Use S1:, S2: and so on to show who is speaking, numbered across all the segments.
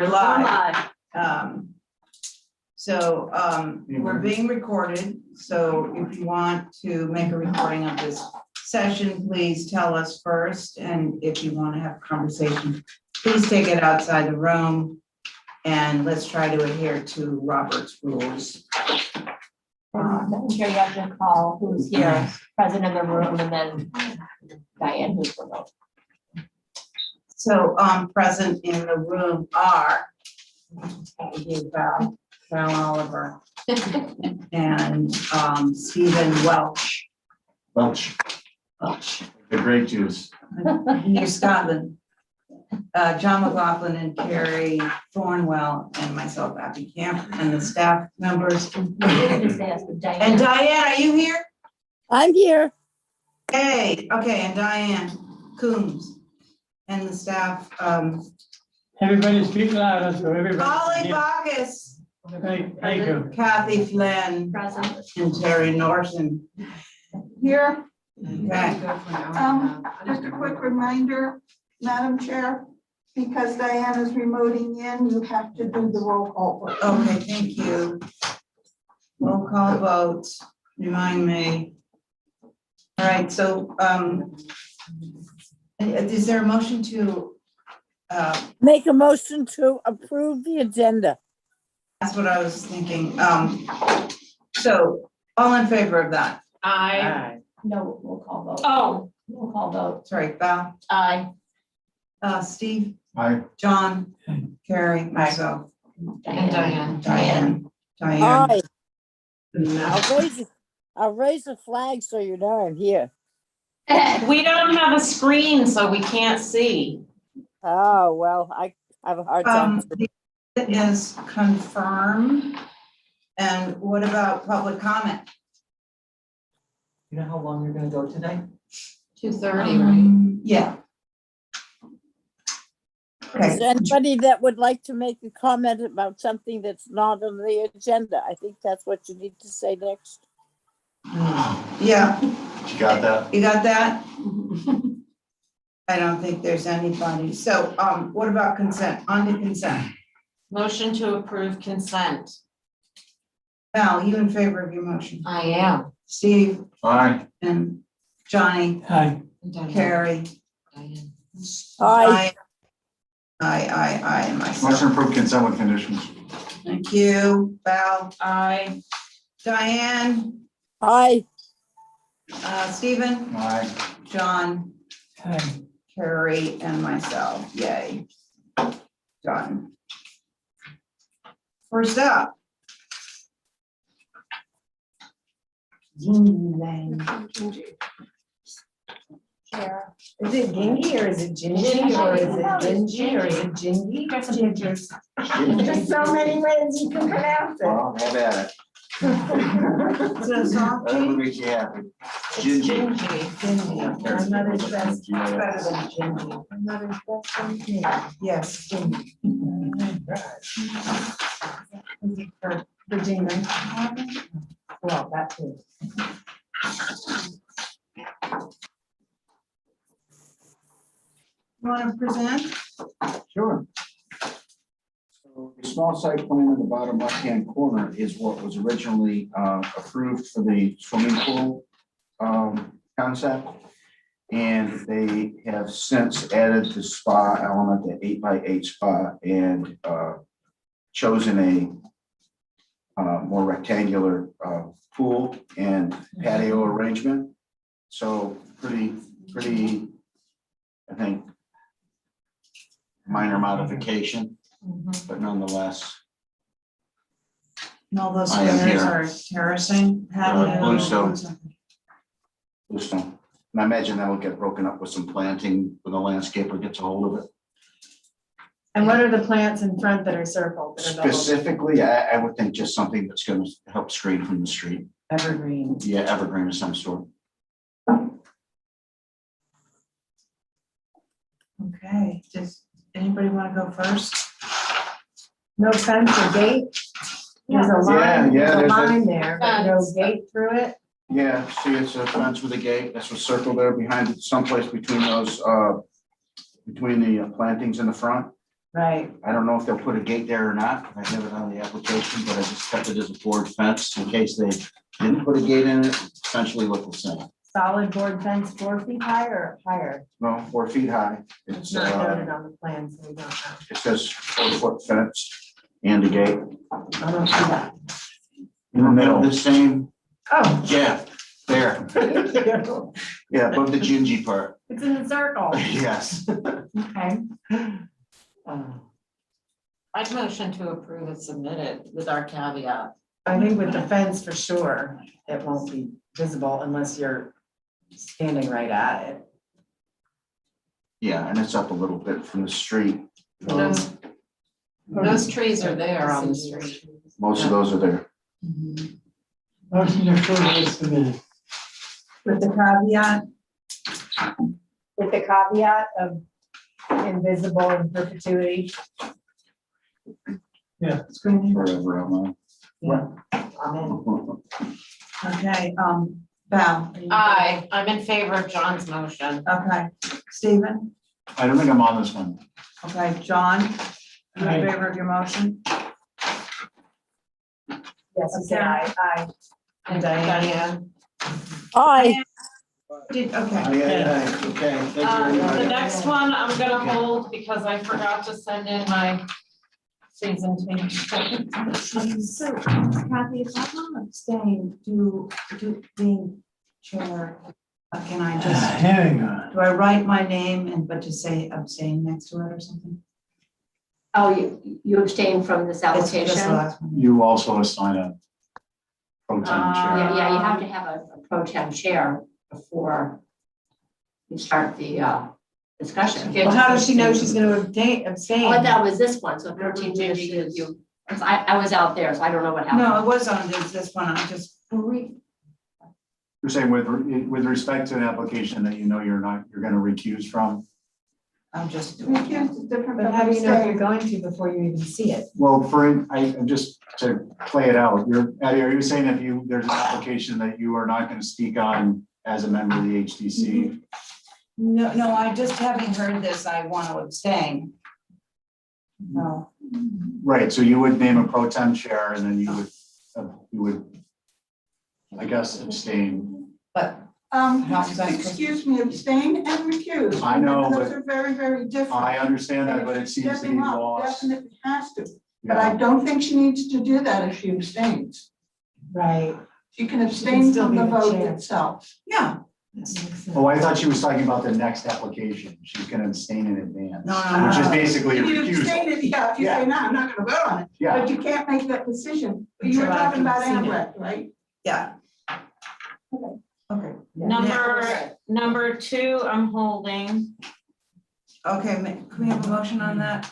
S1: We're live. We're being recorded, so if you want to make a recording of this session, please tell us first, and if you want to have a conversation, please take it outside the room, and let's try to adhere to Robert's rules.
S2: Madam Chair, you have to call who's here, present in the room, and then Diane, who's remote.
S1: So, present in the room are Val Oliver and Stephen Welch.
S3: The grape juice.
S1: Near Scotland. John McLaughlin and Carrie Thornwell and myself, Abby Camp, and the staff members.
S2: Just ask Diane.
S1: And Diane, are you here?
S4: I'm here.
S1: Hey, okay, and Diane Coombs and the staff.
S5: Everybody speak louder so everybody.
S1: Holly Bacchus,
S5: Thank you.
S1: Kathy Flynn,
S2: Present.
S1: and Terry Norton.
S6: Here,
S1: Okay.
S6: just a quick reminder, Madam Chair, because Diane is remoting in, you have to do the roll call. vote.
S1: Okay, thank you. Roll call vote, remind me. All right, so, is there a motion to,
S4: Make a motion to approve the agenda.
S1: that's what I was thinking. So, all in favor of that?
S2: No, we'll call vote.
S1: Oh.
S2: We'll call vote.
S1: Sorry, Val,
S2: Aye.
S1: Steve,
S3: Aye.
S1: John, Carrie, myself.
S2: Diane.
S1: Diane.
S4: Aye. I'll raise a flag so you know I'm here.
S7: We don't have a screen, so we can't see.
S4: Oh, well, I have a hard time.
S1: It is confirmed. And what about public comment?
S8: You know how long you're gonna go today?
S7: 2:30, right?
S1: Yeah.
S4: Is
S1: Okay,
S4: there anybody that would like to make a comment about something that's not on the agenda? I think that's what you need to say next.
S1: yeah,
S3: You got that?
S1: you got that? I don't think there's anybody. So, what about consent? On to consent.
S7: Motion to approve consent.
S1: Val, you in favor of your motion?
S7: I am.
S1: Steve
S3: Aye.
S1: and Johnny,
S5: Hi.
S1: Carrie.
S7: Diane.
S4: Aye.
S1: I, and myself.
S3: Motion approved consent with conditions.
S1: Thank you, Val.
S7: I.
S1: Diane,
S4: Aye.
S1: Stephen,
S3: Aye.
S1: John,
S5: Hi.
S1: Carrie, and myself. Yay. Done. First up. Gingy Lane.
S2: Chair.
S9: Is it gingy or is it gingy or is it gingy or is it gingy?
S2: There's some pictures.
S9: There's so many ways you can pronounce it.
S3: Well, have at it.
S1: Is it a soft
S3: Whatever
S1: G?
S3: makes you happy.
S9: It's
S3: Gingy.
S1: Gingy.
S9: My mother's best.
S1: It's better than gingy.
S9: My mother's best friend, yeah.
S1: Yes, gingy.
S9: For Virginia. Well, that too.
S1: You want to present?
S10: Sure. So the small site plan in the bottom left-hand corner is what was originally approved for the swimming pool concept. And they have since added the spa element, the 8x8 spa, and chosen a more rectangular pool and patio arrangement. So pretty, I think, minor modification, but nonetheless.
S1: And all those
S10: I am
S1: squares
S10: here.
S1: are terracing. patio.
S10: Bluestone. Bluestone. And I imagine that'll get broken up with some planting when the landscaper gets a hold of it.
S9: And what are the plants in front that are circled? that are double-
S10: Specifically, I would think just something that's gonna help screen from the street.
S9: Evergreen.
S10: Yeah, evergreen of some sort.
S1: Okay, does anybody want to go first?
S9: No fence or gate? There's a line,
S10: Yeah,
S9: there's a
S10: there's a-
S9: line there, but no
S2: Fence.
S9: gate through it.
S10: Yeah, see, it's a fence with a gate. That's what's circled there behind it, someplace between those, between the plantings in the front.
S1: Right,
S10: I don't know if they'll put a gate there or not. I have it on the application, but I just kept it as a board fence in case they didn't put a gate in it, essentially look the same.
S9: Solid board fence 4 feet high or higher?
S10: No, 4 feet high.
S9: It's
S10: It's,
S9: not noted on the plan, so we don't know.
S10: it says 4-foot fence and a gate.
S9: I don't see that.
S10: In the middle, the same,
S9: Oh.
S10: yeah, there. Yeah, above the gingy part.
S9: It's in the circle.
S10: Yes.
S9: Okay.
S7: I'd motion to approve and submit it with our caveat.
S11: I think with the fence for sure, it won't be visible unless you're standing right at it.
S10: Yeah, and it's up a little bit from the street.
S7: Those trees are there on the street.
S10: Most of those are there.
S5: Motion to approve is submitted.
S1: with the caveat,
S9: With the caveat of invisible in perpetuity.
S1: screening,
S10: Forever, I'm
S9: Amen.
S1: okay, Val. are you-
S7: I'm in favor of John's motion.
S1: Okay, Stephen,
S3: I don't think I'm on this one.
S1: okay, John, you in
S5: Aye.
S1: favor of your motion?
S9: Yes, he said aye.
S7: And Diane.
S4: Aye,
S1: Did, okay,
S10: Okay, thank you very
S7: The
S10: much.
S7: next one I'm gonna hold because I forgot to send in my presentation.
S1: so Kathy, if I want to abstain, do being chair, can I just,
S5: Here we go.
S1: do I write my name and, but just say abstain next to it or something?
S2: Oh, you abstained from this
S1: It's just the
S2: application?
S1: last one.
S3: You also assign a pro tem
S2: Yeah,
S3: chair.
S2: yeah, you have to have a pro tem chair before you start the discussion.
S11: Well, how does she know she's gonna abstain?
S2: Oh, that was this one, so 13 maybe you, I was out there, so I don't know what happened.
S1: No, it was on this one, I just,
S3: You're saying with respect to an application that you know you're gonna recuse from?
S1: I'm just doing.
S6: Recused is different
S9: But
S6: from
S9: how do you know if you're
S6: abstain.
S9: going to before you even see it?
S3: Well, I'm just to play it out, Addie, are you saying if there's an application that you are not gonna speak on as a member of the HDC?
S1: No, I just having heard this, I want to abstain. No,
S3: Right, so you would name a pro tem chair and then you would, I guess, abstain.
S1: but How is that supposed to-
S6: Excuse me, abstain and recuse.
S3: I know,
S6: Those
S3: but-
S6: are very, very different.
S3: I understand that, but it seems to be
S6: Stepping up
S3: lost.
S6: Definitely has to, but I
S3: Yeah.
S6: don't think she needs to do that if she abstains.
S9: Right.
S6: She can abstain
S9: still
S6: from the
S9: be the
S6: vote
S9: chair.
S6: itself.
S1: yeah,
S3: Oh, I thought she was talking about the next application. She's gonna abstain in advance.
S1: No.
S3: Which is basically a
S6: If you
S3: recusal.
S6: abstain, if you say, no, I'm not gonna vote on it,
S3: Yeah,
S6: but you can't make that decision. You were
S9: Until
S6: talking about
S9: after you've seen it.
S6: Ambrose, right?
S1: yeah. Okay,
S7: Number 2, I'm holding.
S1: okay, can we have a motion on that?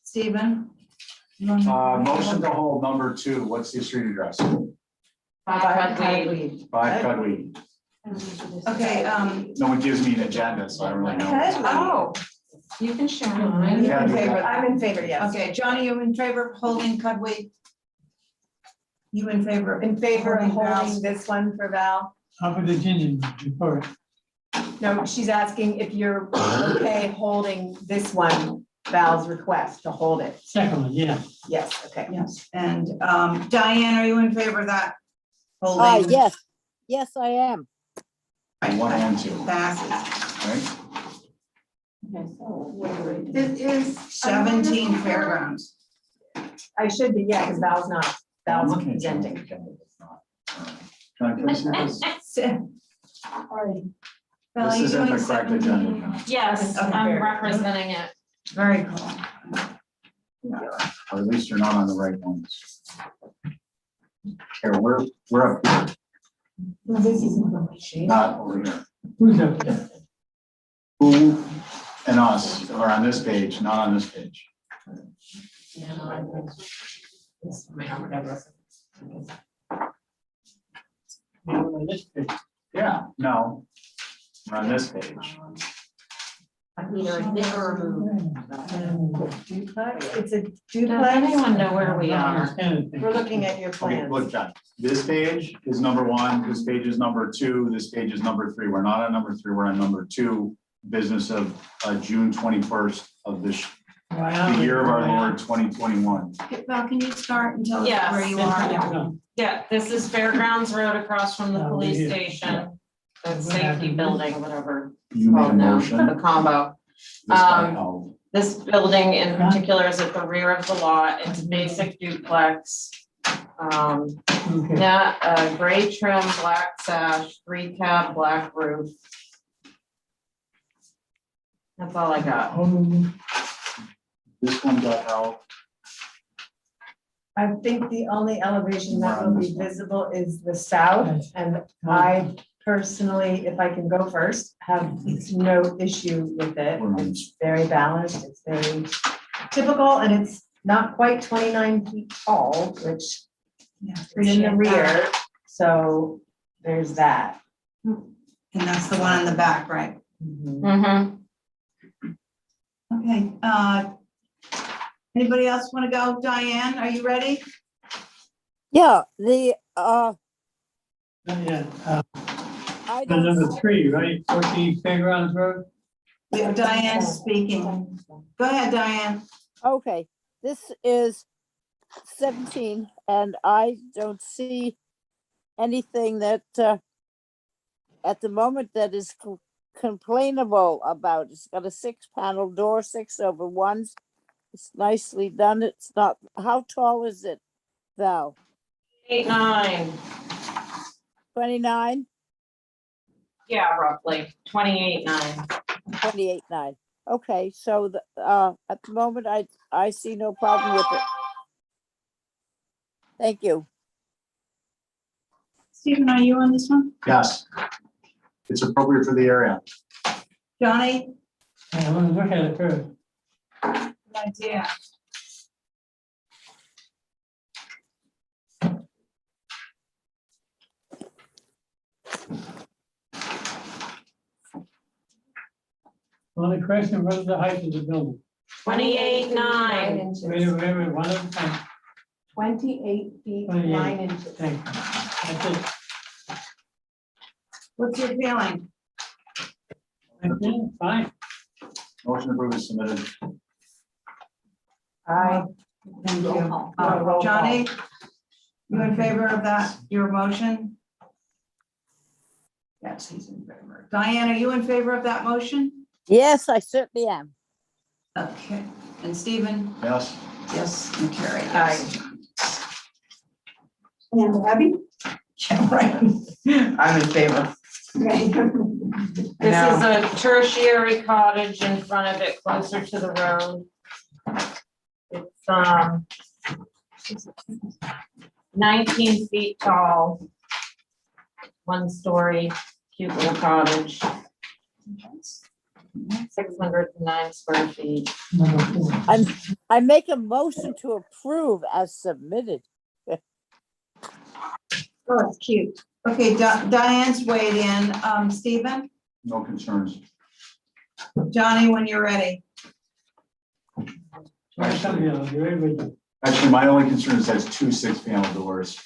S1: Stephen?
S3: motion to hold number 2. What's the street address?
S7: 5 Cudweed.
S3: 5 Cudweed.
S1: Okay,
S3: No one gives me an agenda, so I don't really know.
S7: Oh, you can share mine.
S3: Yeah,
S9: I'm in
S3: do
S9: favor,
S3: that.
S9: I'm in favor, yes.
S1: okay, Johnny, you in favor of holding Cudway? You in favor?
S9: In favor of
S1: Val's?
S9: holding this one for Val?
S5: I'll put the ginger report.
S9: No, she's asking if you're okay holding this one, Val's request to hold it.
S5: Second one, yeah.
S9: Yes, okay.
S1: Yes, and Diane, are you in favor of that?
S4: aye, yes, I am.
S3: 1 and 2,
S1: Passes.
S3: right?
S2: Okay, so what do we do?
S6: It is.
S1: 17 fairgrounds.
S9: I should be, yeah, because Val's not,
S3: I'm
S9: Val's
S3: looking at
S9: presenting.
S3: the agenda, it's not. Can I please see this?
S1: Val,
S3: This
S1: are you
S3: isn't
S1: doing
S3: the correct
S1: 17?
S3: agenda.
S7: Yes,
S1: Okay.
S7: I'm representing it.
S1: Very cool.
S3: Or at least you're not on the right ones. Here, we're up here,
S9: Well, this isn't
S3: not over here.
S5: Who's up there?
S3: Who and us are on this page, not on this page.
S7: Yeah, no, I think- Yes, I mean, or whatever.
S3: Yeah, no. We're on this page.
S2: Either admit or remove.
S9: duplex, it's a
S7: Does
S9: duplex.
S7: anyone know where we are?
S9: We're looking at your
S3: Okay,
S9: plans.
S3: look, John, this page is number 1, this page is number 2, this page is number 3. We're not on number 3, we're on number 2, business of June 21st, of this, the year of our Lord 2021.
S1: Val, can you start and tell us
S7: Yes.
S1: where you are and everything?
S7: Yeah, this is Fairgrounds Road across from the
S5: Oh,
S7: police
S5: yeah.
S7: station, the
S5: What
S7: safety
S5: happened?
S7: building, whatever.
S3: You made a
S7: called now,
S3: motion.
S7: The combo.
S3: This guy,
S7: Um,
S3: oh,
S7: This building in particular is at the rear of the lot. It's a basic duplex.
S5: Okay.
S7: Yeah, gray trim, black sash, 3-tab, black roof. That's all I got.
S3: this one got out.
S11: I think the only elevation that will be visible is the south, and I personally, if I can go first, have no issue with it. It's very balanced, it's very typical, and it's not quite 29 feet tall, which in the rear, so there's that.
S1: And that's the one in the back, right?
S7: Mm-hmm.
S1: Okay, anybody else want to go? Diane, are you ready?
S4: Yeah,
S5: Yeah,
S4: I
S5: the number
S4: don't,
S5: 3, right, 14 Fairgrounds Road?
S1: Diane's speaking. Go ahead, Diane.
S4: okay, this is 17 and I don't see anything that, at the moment that is complainable about. It's got a 6-panel door, 6/1s. It's nicely done. It's not, how tall is it, Val?
S7: 8-9,
S4: 29,
S7: yeah, roughly, 28-9.
S4: 28.9. Okay, so at the moment, I see no problem with it. Thank you.
S1: Stephen, are you on this one?
S3: Yes. It's appropriate for the area.
S1: Johnny?
S5: I want to look at it first.
S1: Good idea.
S5: Only question, what is the height of the building?
S7: 28-9.
S5: Wait, one at a time.
S11: 28 feet,
S5: 28.
S11: 9 inches.
S5: Thank you. That's it.
S1: What's your feeling?
S5: Okay, fine.
S3: Motion approved is submitted.
S11: I,
S1: Thank
S11: Roll
S1: you.
S11: call. Roll call.
S1: Johnny, you in favor of that, your motion? Yes, he's in favor. Diane, are you in favor of that motion?
S4: Yes, I certainly am.
S1: Okay, and Stephen?
S3: Yes.
S1: Yes, and Carrie, yes.
S6: And Abby?
S1: Yeah, right.
S11: I'm in favor.
S7: This is a tertiary cottage in front of it, closer to the road. It's 19 feet tall. 1-story, cute little cottage. 609 square feet.
S5: Number 4.
S4: I make a motion to approve as submitted.
S11: Oh, it's cute.
S1: Okay, Diane's weighed in. Stephen?
S3: No concerns.
S1: Johnny, when you're ready.
S3: Actually, my only concern is that's 2 6-panel doors.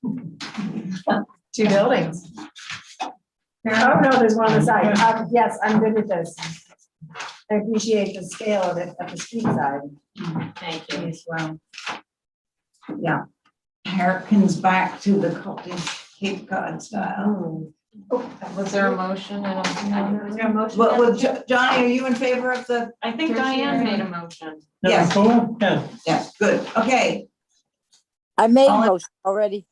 S11: 2 buildings. Oh, no, there's one on the side. Yes, I'm good with this. I appreciate the scale of it at the street side.
S7: Thank you.
S1: As well. Yeah, harkens back to the cottage Cape Cod style.
S7: Was there a motion? I don't
S11: Is there a motion?
S1: Well, Johnny, are you in favor of the?
S7: I think Diane made a motion.
S1: Yes.
S5: Number 4? Yeah.
S1: Yes, good. Okay.
S4: I made a
S1: All in-
S4: motion already.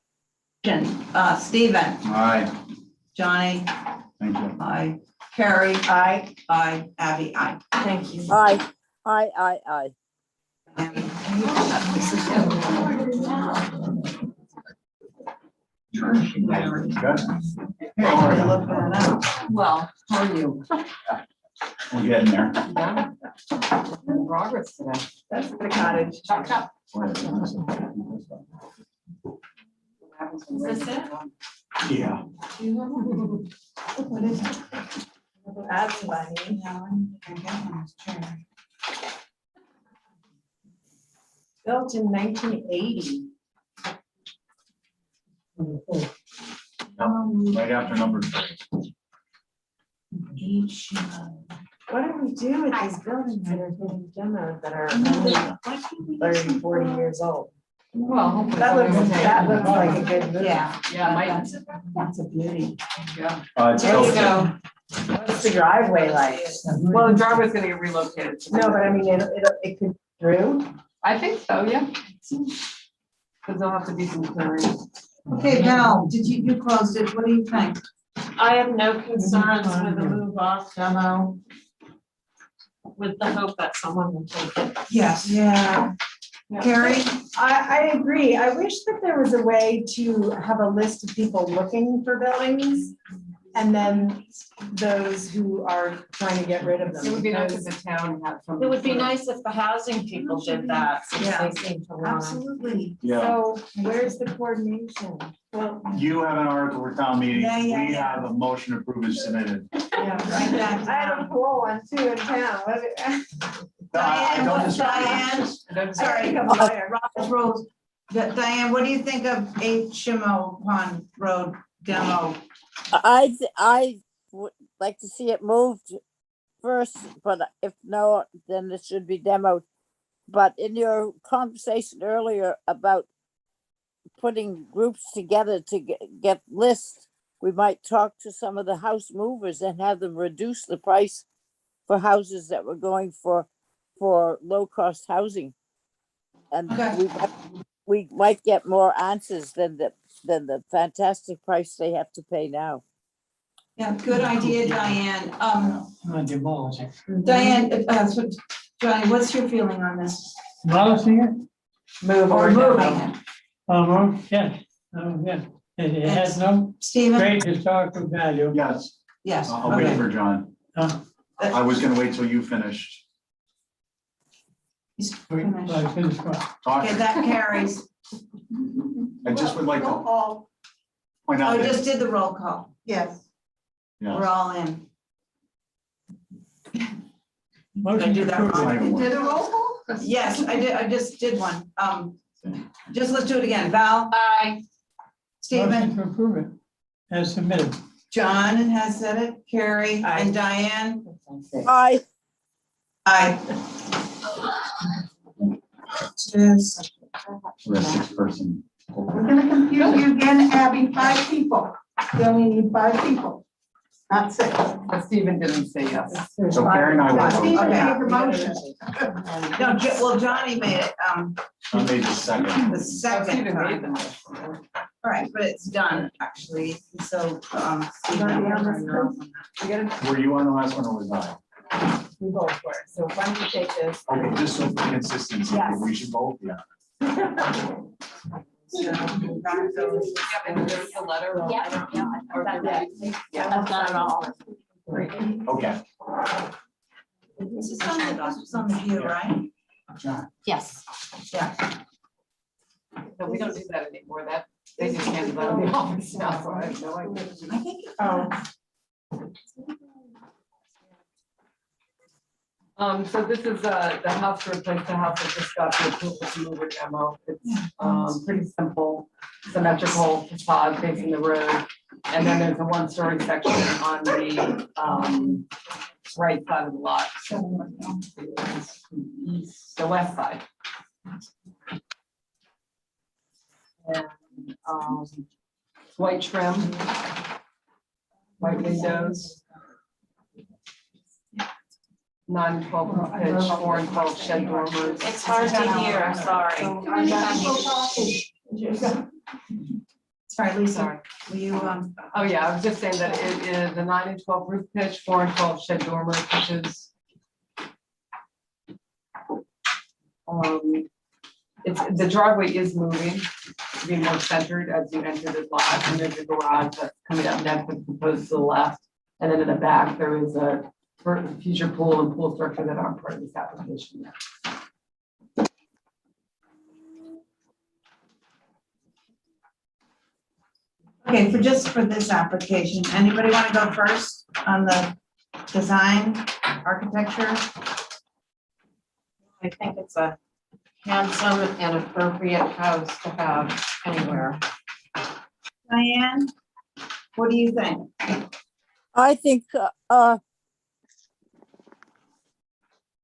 S1: Stephen,
S3: Aye.
S1: Johnny,
S3: Thank you.
S1: aye. Carrie,
S11: Aye.
S1: aye. Abby, aye.
S7: Thank you.
S4: Aye.
S3: Good.
S1: Hey, look that up.
S7: Well, how are you?
S3: We're getting there.
S7: Yeah. Progress today.
S11: That's the cottage.
S7: Chop, chop. Is this it?
S3: Yeah.
S1: What is it?
S11: That's funny. Built in 1980.
S5: Number 4.
S3: Right after number 3.
S11: What do we do with these buildings that are getting demoed that are only 30, 40 years old?
S7: Well, hopefully.
S11: That looks like a good move.
S1: Yeah.
S7: Yeah, might,
S1: That's a beauty.
S7: yeah.
S3: It's
S7: There you
S3: okay.
S7: go.
S11: What's the driveway like?
S7: Well, the driveway's gonna get relocated.
S11: No, but I mean, it could through.
S7: I think so, yeah. Cause there'll have to be some clearing.
S1: Okay, Val, you closed it, what do you think?
S7: I have no concerns with the move off demo. With the hope that someone will take it.
S1: Yes. Yeah. Carrie?
S11: I agree. I wish that there was a way to have a list of people looking for buildings. And then those who are trying to get rid of them.
S7: It would be nice if
S11: because-
S7: the town had some.
S2: It would be nice if the housing people did that, since
S1: Yeah.
S2: they seem to want.
S1: Absolutely.
S3: Yeah,
S11: So where's the coordination? Well,
S3: you have an article for town meeting,
S1: Yeah, yeah,
S3: we
S1: yeah.
S3: have a motion approved and submitted.
S1: Yeah, write that
S11: I had a
S1: down.
S11: pool one too in town.
S1: Diane,
S3: don't
S1: what's
S3: disagree,
S1: Diane?
S3: it's just-
S1: Sorry, Robert's rules. Diane, what do you think of 8 Shimo Pond Road demo?
S4: I would like to see it moved first, but if no, then it should be demoed. But in your conversation earlier about putting groups together to get lists, we might talk to some of the house movers and have them reduce the price for houses that were going for low-cost housing. And
S1: Okay.
S4: we might get more answers than the fantastic price they have to pay now.
S1: Yeah, good idea, Diane.
S5: Not demolishing.
S1: Diane, so, Johnny, what's your feeling on this?
S5: Demolishing it?
S11: Move
S1: Or
S11: or
S1: moving
S11: demo.
S1: it?
S5: Yeah, yeah. It has no
S1: Stephen?
S5: great historical value.
S3: Yes,
S1: Yes,
S3: I'll wait
S1: okay.
S3: for John.
S5: Uh,
S3: I was gonna wait till you finished
S1: He's
S5: we-
S1: finished.
S5: I finished one.
S1: Okay,
S3: talking.
S1: that carries.
S3: I just would like
S6: Roll
S3: to
S6: call.
S3: point
S1: Oh,
S3: out
S1: we
S3: that,
S1: just did the roll call.
S6: Yes.
S1: We're all in.
S5: Motion
S1: do
S5: to
S1: that
S5: approve
S1: wrong.
S5: it.
S6: You did a roll call?
S1: Yes, I just did one. Just let's do it again. Val,
S7: Aye.
S1: Stephen,
S5: Motion to approve it as submitted.
S1: John has said it, Carrie, and Diane.
S4: I
S1: Aye. Just,
S3: we're a 6-person.
S6: We're gonna confuse you again, Abby, 5 people. You only need 5 people, not 6.
S7: But Stephen didn't say yes.
S3: So Karen and I
S6: Yeah,
S3: will
S6: Stephen
S3: vote.
S6: made the motion.
S1: no, well, Johnny made it,
S3: I made the second.
S1: the second
S7: Stephen made
S1: time.
S7: them.
S1: All right, but it's done, actually, so,
S11: You wanna be on this
S1: Stephen.
S11: We gotta,
S3: Were you on the last one or was I?
S11: we both were. So why don't you take this?
S3: Okay, just so for consistency,
S11: Yes.
S3: we should both, yeah.
S1: So, that goes-
S7: The letter.
S2: Yeah, yeah,
S7: Or
S2: I've done that.
S7: Yeah.
S2: I've done it all.
S3: Okay.
S1: This is on the view, right?
S3: John.
S2: Yes.
S1: Yeah.
S7: No, we don't do that anymore. That, they just handed that in the office now, so I have no idea.
S1: I think.
S11: Oh.
S7: So this is, the house to replace the house that just got the approval to move it demo. It's, pretty simple, symmetrical facade facing the road. And then there's a 1-story section on the, right side of the lot. The west side. And, white trim. White windows. 9-12 roof pitch, 4 and 12 shed dormers.
S2: It's hard to hear, sorry.
S1: Sorry, Lisa,
S7: Sorry.
S1: will you,
S7: Oh, yeah, I was just saying that it is a 9 and 12 roof pitch, 4 and 12 shed dormer pitches. It's, the driveway is moving to be more centered as you enter the lot, and there's a garage that's coming up next and proposed to the left. And then in the back, there is a future pool and pool structure that aren't part of this application yet.
S1: okay, for this application, anybody want to go first on the design, architecture?
S2: I think it's a handsome and appropriate house to have anywhere.
S1: Diane, what do you think?
S4: think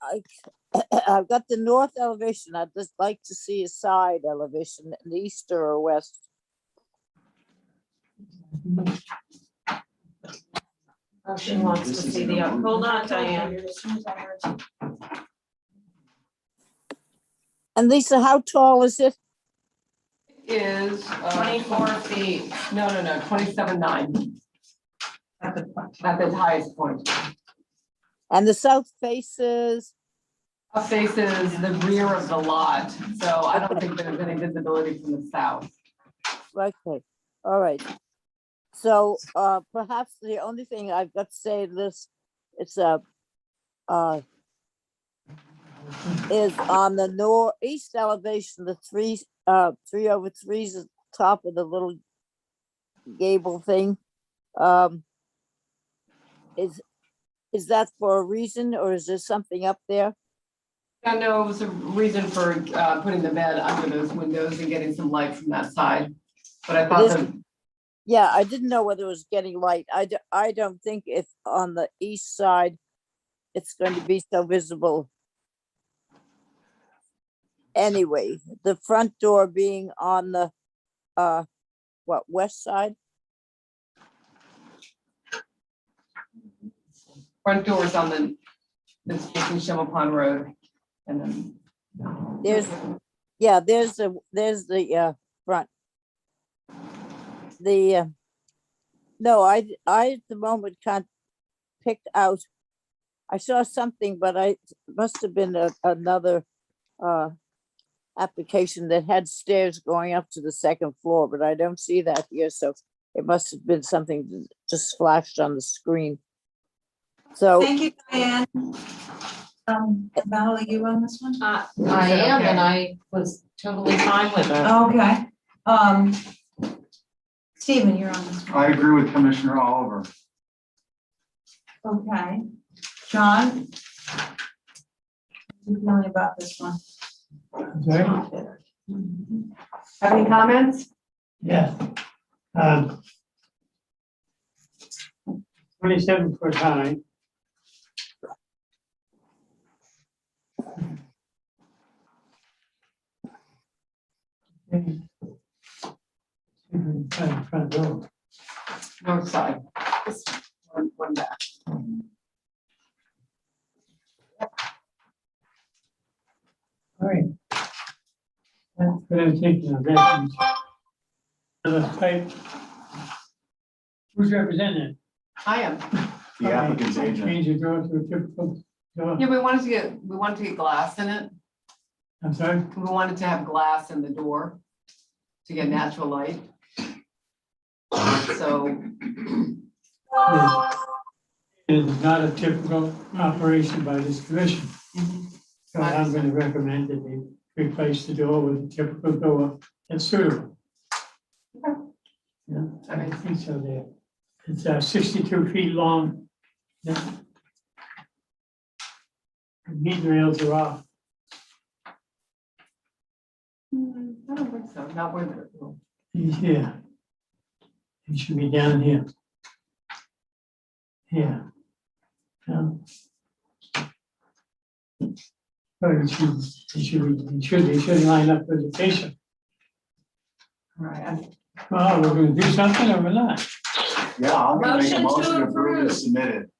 S4: I've got the north elevation. I'd just like to see a side elevation, an east or a west.
S9: She wants to see the, hold on, Diane.
S4: And Lisa, how tall is it?
S7: Is
S2: 24 feet.
S7: No, 27.9
S1: At the
S7: at the highest point.
S4: And the south faces,
S7: Up faces the rear of the lot, so I don't think there's any visibility from the south.
S4: okay, all right. So, perhaps the only thing I've got to say to this, it's is on the northeast elevation, the 3/3 is top of the little gable thing. Is that for a reason, or is there something up there?
S7: I know it was a reason for putting the bed under those windows and getting some light from that side, but I thought that.
S4: Yeah, I didn't know whether it was getting light. I don't think if on the east side, it's going to be so visible. Anyway, the front door being on the, west side?
S7: Front doors on this facing Shovel Pond Road, and then.
S4: There's the front. No, I at the moment can't pick out. I saw something, but it must have been another application that had stairs going up to the second floor, but I don't see that here, so it must have been something that just flashed on the screen. So,
S1: Thank you, Diane. Val, are you on this one?
S2: I am, and I was totally fine with it.
S1: Okay. Stephen, you're on this one.
S3: I agree with Commissioner Oliver.
S1: Okay. John? What are you feeling about this one?
S5: Sorry?
S9: Have any comments?
S5: Yeah. 27 foot high. Okay. Front door.
S7: North side. This one back.
S5: All right. That's what I'm thinking of that. Another type. Who's representing?
S7: I am.
S3: The applicant's agent.
S5: Change your door to a typical door.
S7: Yeah, we wanted to get glass in it.
S5: I'm sorry?
S7: We wanted to have glass in the door to get natural light. So.
S5: It is not a typical operation by this commission. So I'm going to recommend that they replace the door with a typical door that's suitable. Yeah, I think so there. It's 62 feet long. The meat rails are off.
S7: I don't think so, not where they're.
S5: He's here. He should be down here. Here. No. Oh, he should line up with the patient.
S7: All right.
S5: Well, we're gonna do something or we're not.
S3: Yeah, I'm gonna make a
S2: Motion to
S3: motion to approve
S2: approve.
S3: as submitted.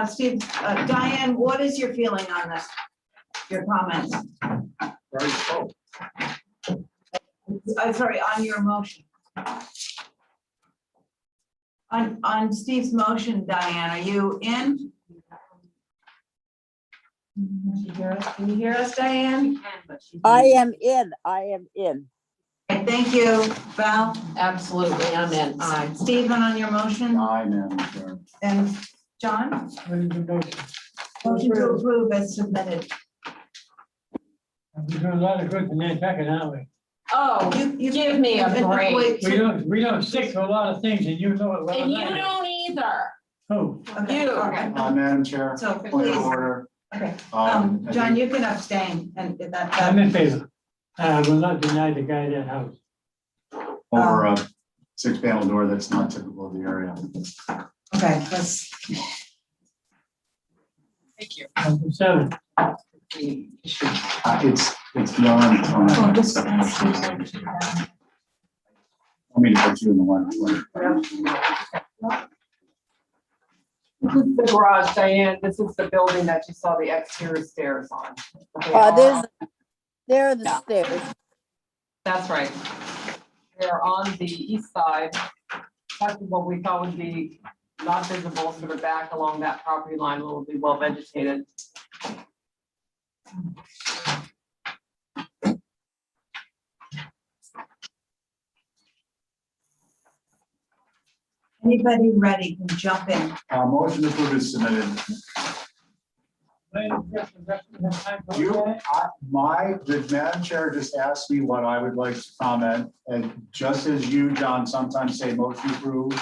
S1: Steve, Diane, what is your feeling on this? Your comments? Sorry, on your motion. On Steve's motion, Diane, are you in?
S9: Can you hear us, Diane?
S4: I am in.
S1: Okay, thank you, Val.
S2: Absolutely, I'm in. Aye.
S1: Stephen, on your motion,
S3: Aye, Madam Chair.
S1: and John?
S5: What is the motion?
S1: Motion to approve as submitted.
S5: We're doing a lot of good to Nantucket, aren't we?
S2: Oh,
S1: You
S2: give me a break.
S5: We don't stick to a lot of things and you know it well.
S2: And you
S5: as I do.
S2: don't either.
S5: Oh,
S1: Okay,
S2: You.
S1: okay.
S3: Madam Chair,
S1: So
S3: point
S1: please,
S3: of order.
S1: okay,
S3: I
S1: John,
S3: think-
S1: you can abstain and that.
S5: I'm in favor. I will not deny the guy that house.
S3: Over a 6-panel door that's not typical of the area.
S1: Okay, let's,
S7: Thank you.
S5: Number 7.
S3: It's beyond.
S1: oh, this.
S3: Want me to put you in the one?
S7: This is the garage, Diane. This is the building that you saw the exterior stairs on. They
S4: There are the
S7: Yeah.
S4: stairs.
S7: That's right. They're on the east side. That's what we thought would be not visible, sort of back along that property line will be well vegetated.
S1: Anybody ready can jump in.
S3: Motion to approve is submitted. The Madam Chair just asked me what I would like to comment, and just as you, John, sometimes say motion approved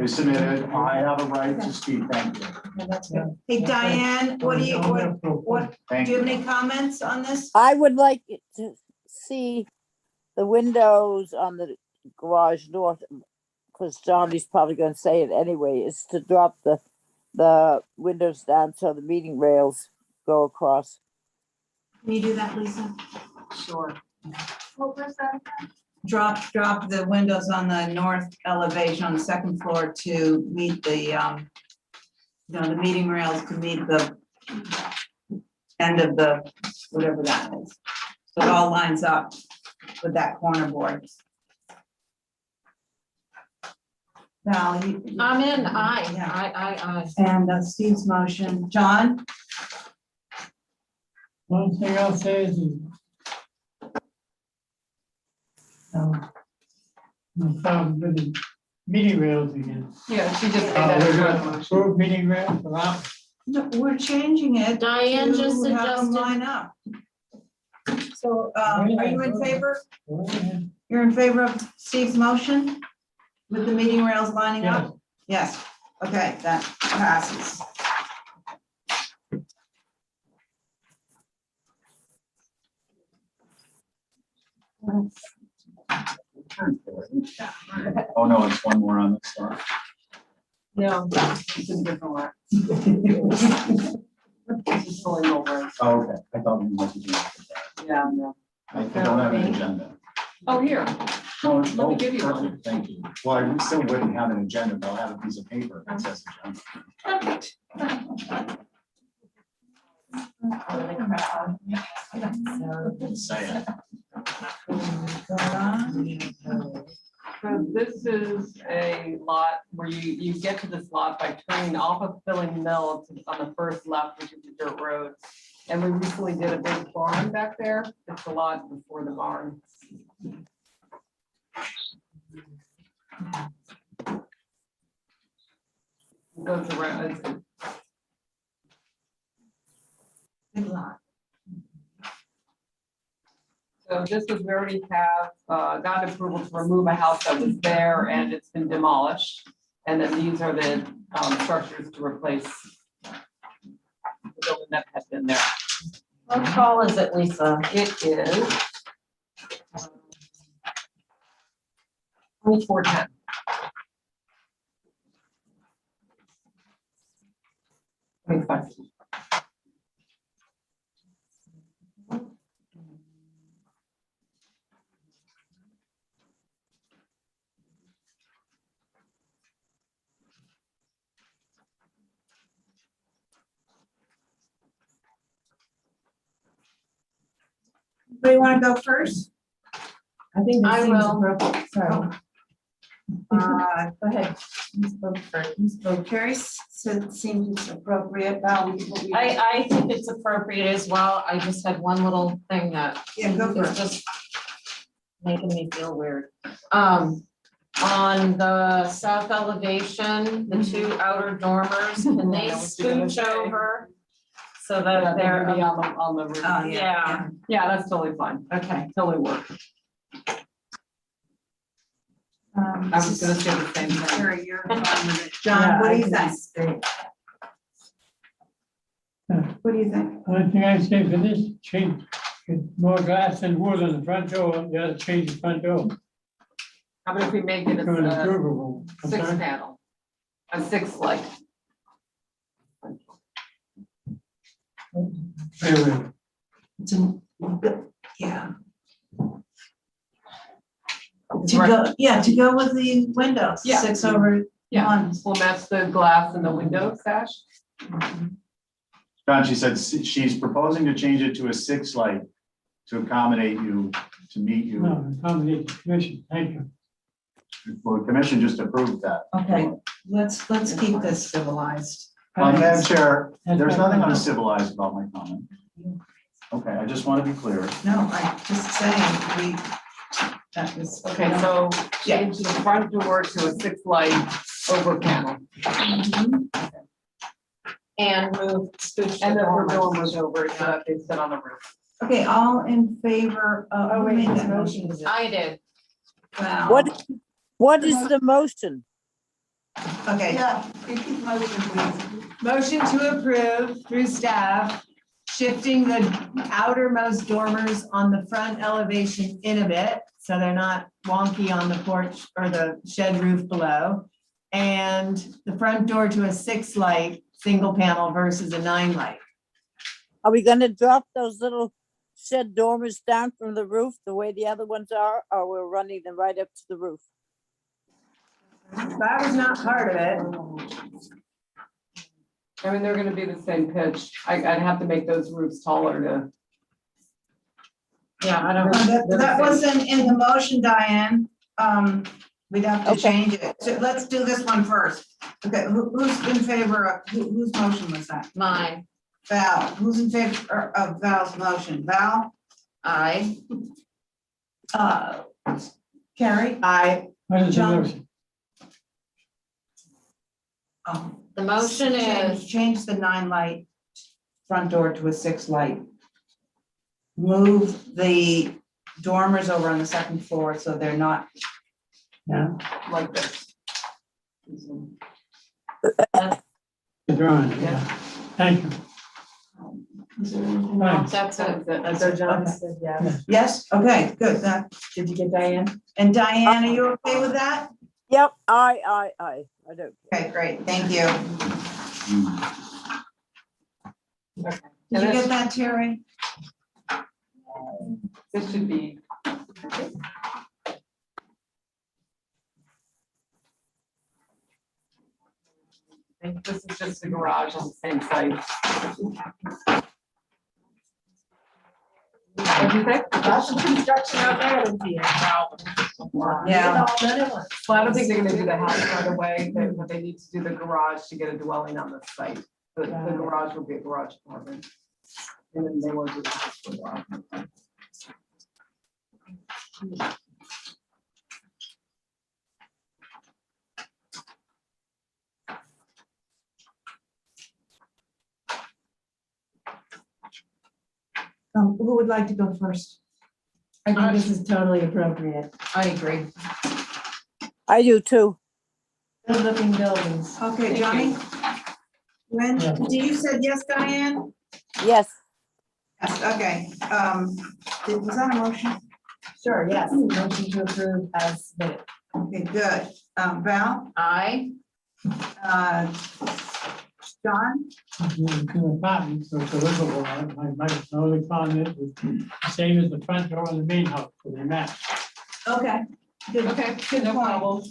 S3: is submitted, I have a right to speak. Thank you.
S1: Hey, Diane, what do you, what,
S3: Thank
S1: do you have
S3: you.
S1: any comments on this?
S4: I would like to see the windows on the garage north, because Johnny's probably gonna say it anyway, is to drop the windows down so the meeting rails go across.
S1: Can you do that, Lisa?
S7: Sure.
S6: What was that?
S1: Drop the windows on the north elevation on the second floor to meet the, the meeting rails to meet the end of the, whatever that is. So it all lines up with that corner board. Val, you.
S2: I'm in, aye,
S1: Yeah.
S2: aye.
S1: And Steve's motion. John?
S5: One thing I'll say is, no problem with the meeting rails again.
S7: Yeah, she just made
S5: We're
S7: that
S5: gonna
S7: motion.
S5: approve meeting rails, allow,
S1: No, we're changing it.
S2: Diane just
S1: to have them
S2: suggested-
S1: line up. So, are you in favor? You're in favor of Steve's motion with the meeting rails lining up? Yes. Okay, that passes.
S3: Oh, no, it's one more on this one.
S7: No, it's a different one. This is fully over.
S3: Oh, okay. I thought we might be doing it.
S7: Yeah, no.
S3: I don't have an agenda.
S7: Oh, here.
S3: Oh,
S7: Let me give you one.
S3: perfect, thank you. Well, I still wouldn't have an agenda, but I'll have a piece of paper that says agenda. Didn't say it.
S7: So this is a lot where you get to this lot by turning off of Filling Mill on the first left, which is the dirt road. And we recently did a big barn back there. It's a lot before the barn. Goes around.
S1: Big lot.
S7: So this is, we already have gotten approval to remove a house that was there and it's been demolished. And then these are the structures to replace the building that has been there.
S2: How tall is it, Lisa?
S7: It is 2410.
S1: Anybody want to go first?
S11: I think
S2: I
S11: this seems
S2: will.
S11: appropriate, sorry.
S1: Go
S11: ahead.
S1: You spoke first. You spoke. Carrie said it seems it's appropriate. Val, what we-
S2: I think it's appropriate as well. I just had one little thing that
S1: Yeah, go for
S2: is
S1: it.
S2: just making me feel weird. On the south elevation, the two outer dormers, can they scooch over? So that
S7: They're
S2: they're,
S7: be on the roof.
S1: Oh,
S2: yeah.
S7: Yeah, that's totally fine.
S1: Okay.
S7: Totally work. I was gonna say the same thing.
S1: Carrie, you're fine with it. John, what do you think? What do you think?
S5: One thing I say for this, change, get more glass and wood on the front door, you gotta change the front door.
S7: How about if we make it
S5: To an
S7: a
S5: improvable. I'm
S7: six
S5: sorry?
S7: panel? A 6 light.
S5: Wait, wait.
S1: It's a- Yeah. To go with the windows,
S7: Yeah.
S1: 6/1.
S7: Yeah, we'll match the glass and the window sash.
S3: John, she said she's proposing to change it to a 6 light to accommodate you, to meet you.
S5: No, accommodate the commission, thank you.
S3: Well, the commission just approved that.
S1: Okay, let's keep this civilized.
S3: Madam Chair, there's nothing uncivilized about my comment. Okay, I just want to be clear.
S1: No, I'm just saying, that was.
S7: Okay, so change the front door to a 6 light over panel.
S2: And move scooch.
S7: And then we're going with over so that they sit on the roof.
S1: Okay, all in favor of.
S11: Oh,
S1: who
S11: wait,
S1: made
S11: this
S1: that
S11: motion is.
S2: I did.
S1: Val.
S4: What is the motion?
S1: Okay,
S6: Yeah, repeat motion, please.
S11: Motion to approve through staff, shifting the outermost dormers on the front elevation in a bit, so they're not wonky on the porch or the shed roof below. And the front door to a 6 light, single panel versus a 9 light.
S4: Are we gonna drop those little shed dormers down from the roof the way the other ones are, or we're running them right up to the roof?
S11: That was not part of it.
S7: I mean, they're gonna be the same pitch. I'd have to make those roofs taller to.
S2: Yeah, I don't.
S1: that wasn't in the motion, Diane. We'd have to
S4: Okay.
S1: change it. So let's do this one first. Okay, who's in favor of, whose motion was that?
S2: Mine.
S1: Val, who's in favor of Val's motion? Val?
S2: I.
S1: Carrie?
S5: What is the
S1: John?
S5: motion?
S2: The motion is,
S1: Change the 9 light front door to a 6 light. Move the dormers over on the second floor so they're not.
S5: Yeah,
S7: Like this.
S5: the drawing,
S7: Yeah.
S5: yeah. Thank you. Right.
S2: that's it.
S11: So John said yes.
S1: Yes, okay, good.
S11: Did you get Diane?
S1: And Diane, are you okay with that?
S4: Yep, I don't.
S1: Okay, great, thank you.
S7: Okay.
S1: Did you get that, Terry?
S7: This should be. I think this is just the garage on the same site. What do you think?
S11: Lots of construction out there, Lindsay.
S1: Yeah.
S7: Well, I don't think they're gonna do the house right away, but they need to do the garage to get a dwelling on the site. The garage will be a garage apartment. And then they won't do the house for a while.
S1: Who would like to go first?
S11: I think this is totally appropriate.
S2: I agree.
S4: I do too.
S11: Good looking buildings.
S1: Okay, Johnny? When,
S5: Yeah.
S1: you said yes, Diane?
S4: Yes,
S1: Yes, okay, was that a motion?
S11: Sure, yes. Motion to approve as submitted.
S1: Okay, good. Val,
S2: I.
S1: John,
S5: Two apartments, so it's a livable, my only comment was the same as the front door on the main house, so they match.
S1: okay, good,
S7: Okay,
S1: good
S7: no
S1: point.
S7: problem.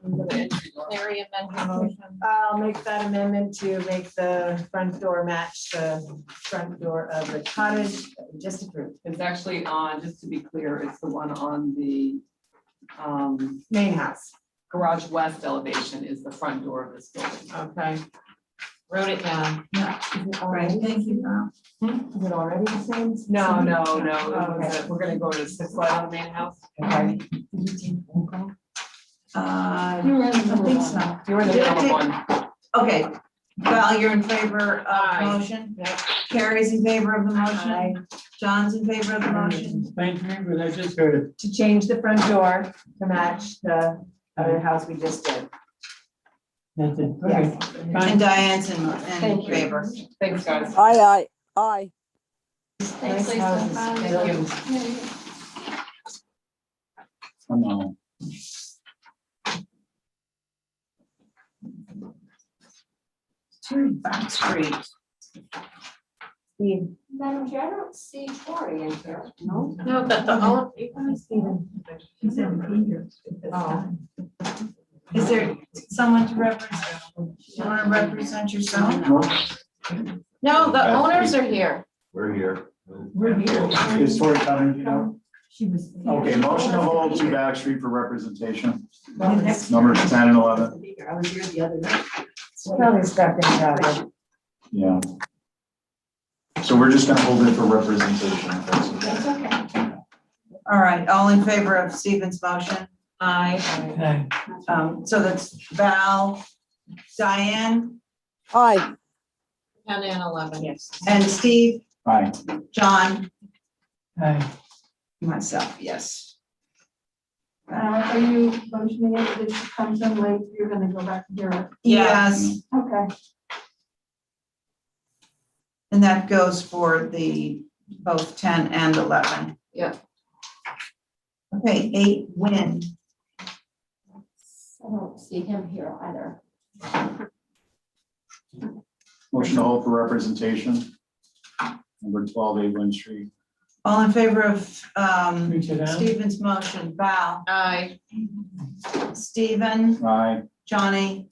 S7: For the entry door.
S2: Larry amend your motion.
S11: I'll make that amendment to make the front door match the front door of the cottage that we just approved.
S7: It's actually on, just to be clear, it's the one on the
S11: Main house.
S7: garage west elevation is the front door of this building.
S2: Okay. Wrote it down.
S1: All right, thank you, Val.
S11: Is it already the same?
S7: No, no, no,
S11: Okay.
S7: we're gonna go to 6 light on the main house.
S11: Okay.
S1: I think so.
S7: You were in the middle of one.
S1: Okay, Val, you're in favor of the
S2: Aye.
S1: motion? Carrie's in favor of the motion? John's in favor of the motion?
S5: Explain to me, but I just heard it.
S11: To change the front door to match the other house we just did.
S5: That's it.
S11: Yes.
S5: Okay,
S1: And
S5: fine.
S1: Diane's in
S7: Thank you.
S1: favor.
S7: Thanks, guys.
S4: I.
S2: Thanks,
S11: Nice
S2: Lisa.
S11: houses.
S2: Thank
S11: you.
S3: No.
S1: 2 Back Street.
S2: Madam Chair, I don't see Tori in here. No?
S7: No, the owner.
S2: Oh.
S1: Is there someone to represent? You want to represent yourself?
S2: No, the owners are here.
S3: We're here.
S2: We're here.
S3: Is Tori coming, you know?
S2: She was.
S3: Okay, motion to hold 2 Back Street for representation. Numbers 10 and 11.
S2: I was here the other night.
S11: Probably stepped in, Charlie.
S3: Yeah. So we're just gonna hold it for representation. If that's okay.
S2: That's okay.
S1: All right, all in favor of Stephen's motion? Aye.
S5: Okay.
S1: So that's Val, Diane,
S4: Aye.
S2: 10 and 11.
S1: yes, and Steve,
S3: Aye.
S1: John,
S5: Aye.
S1: myself, yes.
S6: Are you motioning it, if it comes in late, you're gonna go back and hear it?
S1: Yes,
S6: Okay.
S1: and that goes for the both 10 and 11.
S2: Yeah.
S1: Okay, 8 Win.
S2: I don't see him here either.
S3: Motion to hold for representation. Number 12, 8 Lynn Street.
S1: All in favor of
S5: Reach it out.
S1: Stephen's motion, Val,
S2: Aye.
S1: Stephen,
S3: Aye.
S1: Johnny,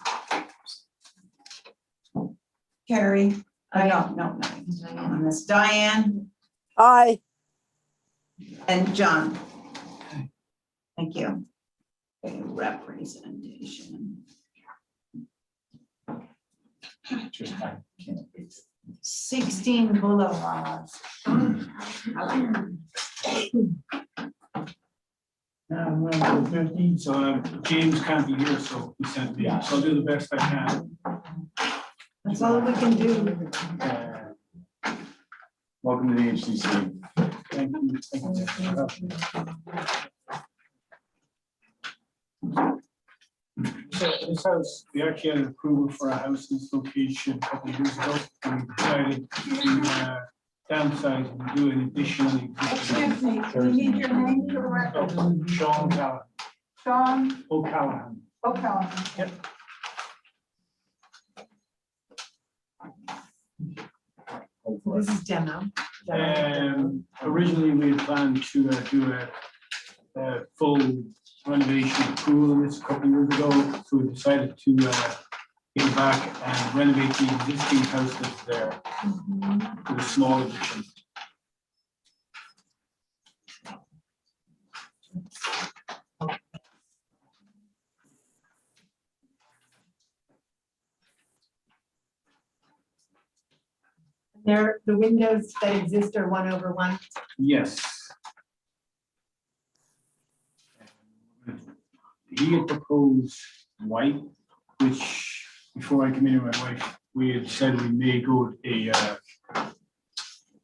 S1: Carrie, no, on this, Diane
S4: Aye.
S1: and John. Thank you. Okay, representation.
S3: Just, I can't wait.
S1: 16 Boulevard.
S5: Now, we're on to 15.
S12: So James can't be here, so he sent me, so I'll do the best I can.
S1: That's all we can do.
S3: Welcome to the HCC.
S12: Thank you. So this house, we actually had approval for a house in this location a couple of years ago, and we decided to downsize and do an additional.
S6: Excuse me, we need your name for the record.
S12: Sean Callahan,
S6: Sean
S12: O'Callahan.
S6: O'Callaghan.
S12: Yep.
S11: This is demo.
S12: Originally, we had planned to do a full renovation of the pool in this a couple of years ago, so we decided to get back and renovate the existing house that's there with a small addition.
S11: The windows that exist are 1/1.
S12: Yes. He had proposed white, which before I came in with my wife, we had said we may go with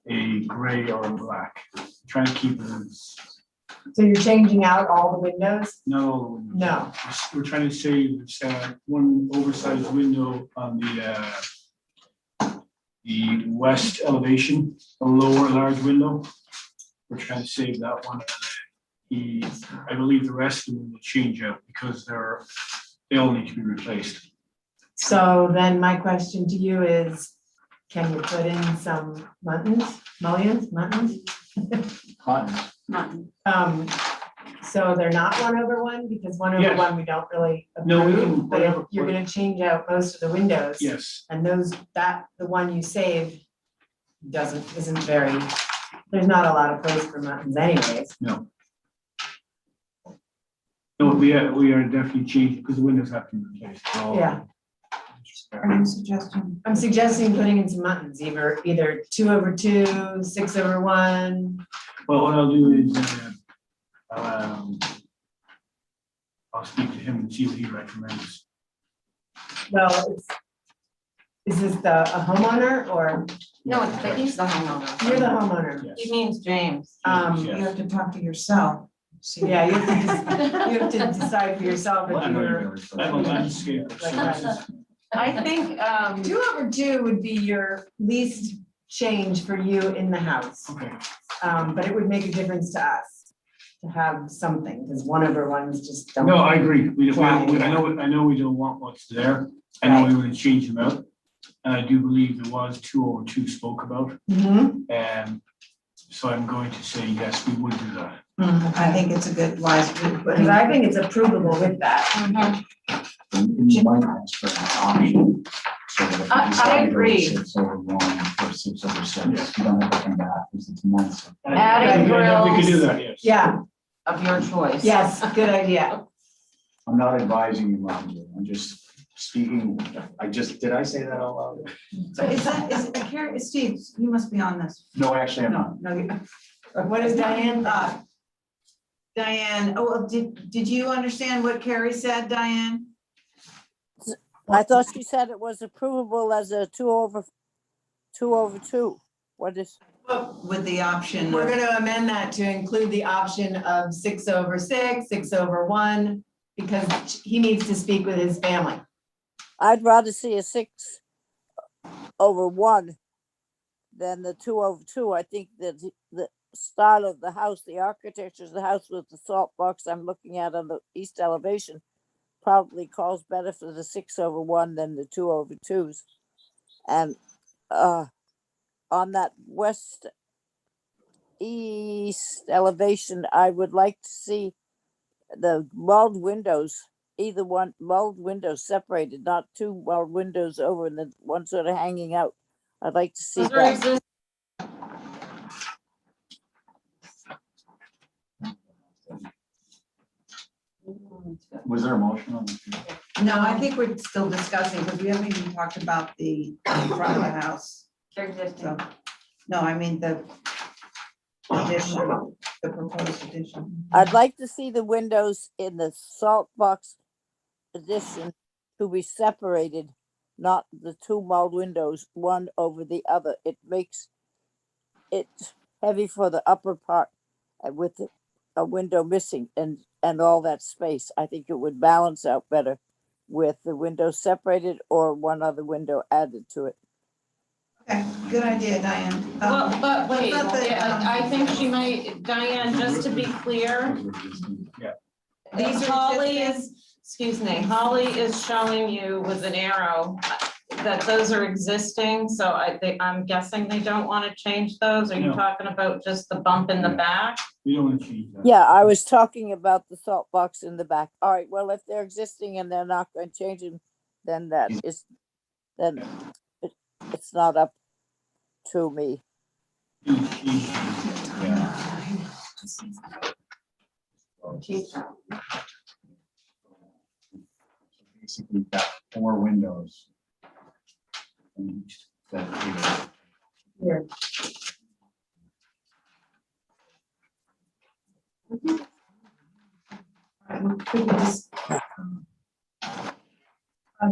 S12: a gray or a black, trying to keep it as,
S11: So you're changing out all the windows?
S12: not all the windows.
S11: No.
S12: We're trying to save one oversized window on the west elevation, a lower large window. We're trying to save that one. I believe the rest of them will change out because they all need to be replaced.
S11: So then my question to you is, can you put in some mullions?
S3: Cotton.
S11: So they're not 1/1 because 1/1 we don't really
S12: No, we can-
S11: approve, but if you're gonna change out most of the windows.
S12: Yes,
S11: And the one you saved isn't very, there's not a lot of place for muttons anyways.
S12: no. No, we are definitely changing because the windows have to be replaced. They're all-
S11: Yeah,
S1: Are you suggesting?
S11: I'm suggesting putting in some muttons, either 2/2, 6/1.
S12: Well, what I'll do is, I'll speak to him and see what he recommends.
S11: Well, is this a homeowner or
S2: No, he's the homeowner.
S11: you're the homeowner?
S12: Yes.
S2: He means James.
S12: Yes.
S1: You have to talk to yourself.
S11: Yeah, you have to decide for yourself if
S3: I know you're
S11: you're.
S3: gonna respect
S12: I'm a
S3: that.
S12: landscaper, so it's-
S11: I think 2/2 would be your least change for you in the house.
S12: okay.
S11: But it would make a difference to us to have something, because 1/1s just don't.
S12: No, I agree. I
S11: Fly.
S12: know we don't want what's there. I know we want to change them out. And I do believe there was 202 spoke about.
S9: Mhm.
S12: So I'm going to say, yes, we would do that.
S1: I think it's a good wise way of putting
S11: Because I think it's approvable with that.
S10: You might ask for an option. So that if you
S2: I
S10: decide to go
S2: agree.
S10: 6/1 or 6/6, you don't have to come back because it's months.
S2: Adding
S12: We could do
S2: grills
S12: that, yes.
S11: Yeah,
S2: of your choice.
S11: yes, good idea.
S10: I'm not advising you, Ron, I'm just speaking, did I say that out loud?
S1: So Carrie, Steve, you must be on this.
S10: No, actually, I'm not.
S1: No, you.
S11: What is Diane?
S1: Diane, did you understand what Carrie said, Diane?
S4: I thought she said it was approvable as a 2/2. What is,
S1: With the option
S11: We're
S1: of,
S11: gonna amend that to include the option of 6/6, 6/1, because he needs to speak with his family.
S4: I'd rather see a 6/1 than the 2/2. I think that the style of the house, the architecture of the house with the salt box I'm looking at on the east elevation probably calls better for the 6/1 than the 2/2s. And on that west east elevation, I would like to see the mulled windows, either one mulled windows separated, not two mulled windows over and the one sort of hanging out. I'd like to see
S2: Those are
S4: that.
S2: exist-
S3: Was there a motion on the?
S1: no, I think we're still discussing because we haven't even talked about the front of the house.
S2: They're existing.
S1: So, no, I mean the addition, the proposed addition.
S4: I'd like to see the windows in the salt box addition to be separated, not the two mulled windows, one over the other. It makes it heavy for the upper part with a window missing and all that space. I think it would balance out better with the windows separated or one other window added to it.
S1: Okay, good idea, Diane.
S2: Well, but wait,
S1: not the,
S2: I think she might, Diane, just to be clear,
S1: These are
S2: Holly
S1: existing?
S2: is, excuse me, Holly is showing you with an arrow that those are existing, so I'm guessing they don't want to change those. Are you
S12: No.
S2: talking about just the bump in the back?
S12: We don't want to change that.
S4: Yeah, I was talking about the salt box in the back. All right, well, if they're existing and they're not going to change them, then it's not up to me.
S3: Basically, you've got 4 windows. And that
S11: Here.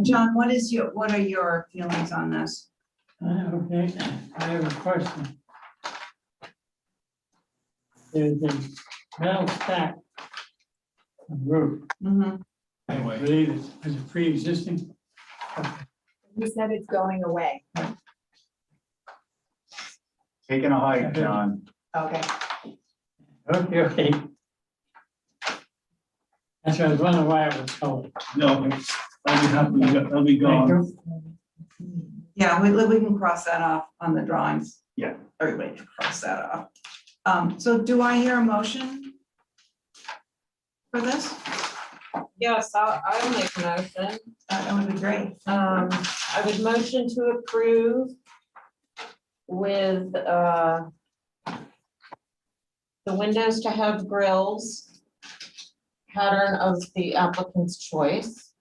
S1: John, what are your feelings on this?
S5: Okay, I have a question. There's a metal stack on the roof.
S1: Mhm.
S5: I believe it's a pre-existing.
S11: He said it's going away.
S3: Taking a hike, John.
S11: Okay.
S5: Okay. That's why I was wondering why it was colored.
S12: No, I'll be happy, I'll be
S5: Thank
S12: gone.
S5: you.
S1: Yeah, we can cross that off on the drawings.
S3: Yeah.
S1: Everybody can cross that off. So do I hear a motion for this?
S2: Yes, I'll make a motion.
S1: That would be great.
S2: I would motion to approve with, the windows to have grills, pattern of the applicant's choice.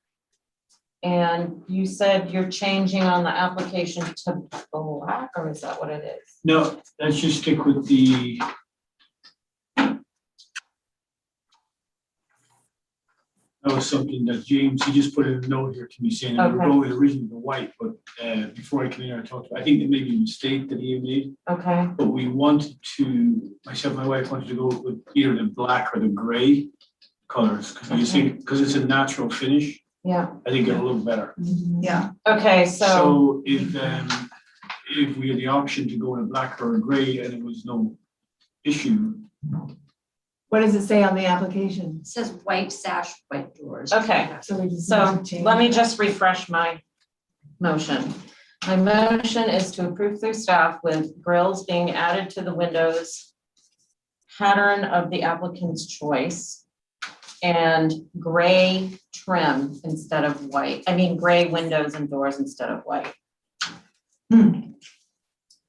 S2: And you said you're changing on the application to black, or is that what it is?
S12: No, let's just stick with the. That was something that James, he just put in a note here to me saying, that we're
S2: Okay.
S12: going with originally the white, but before I came in here, I talked about, I think it may be a mistake that he made.
S2: Okay,
S12: But we wanted to, myself and my wife wanted to go with either the black or the gray colors, because you think, because it's a natural finish,
S2: yeah,
S12: I think it'll look better.
S1: Yeah,
S2: okay, so,
S12: So if we had the option to go in a black or a gray and it was no issue,
S11: What does it say on the application?
S13: It says white sash, white doors.
S2: okay.
S11: So we just.
S2: So
S11: need to change
S2: let me
S11: that.
S2: just refresh my motion. My motion is to approve through staff with grills being added to the windows, pattern of the applicant's choice, and gray trim instead of white. I mean, gray windows and doors instead of white.
S1: Thank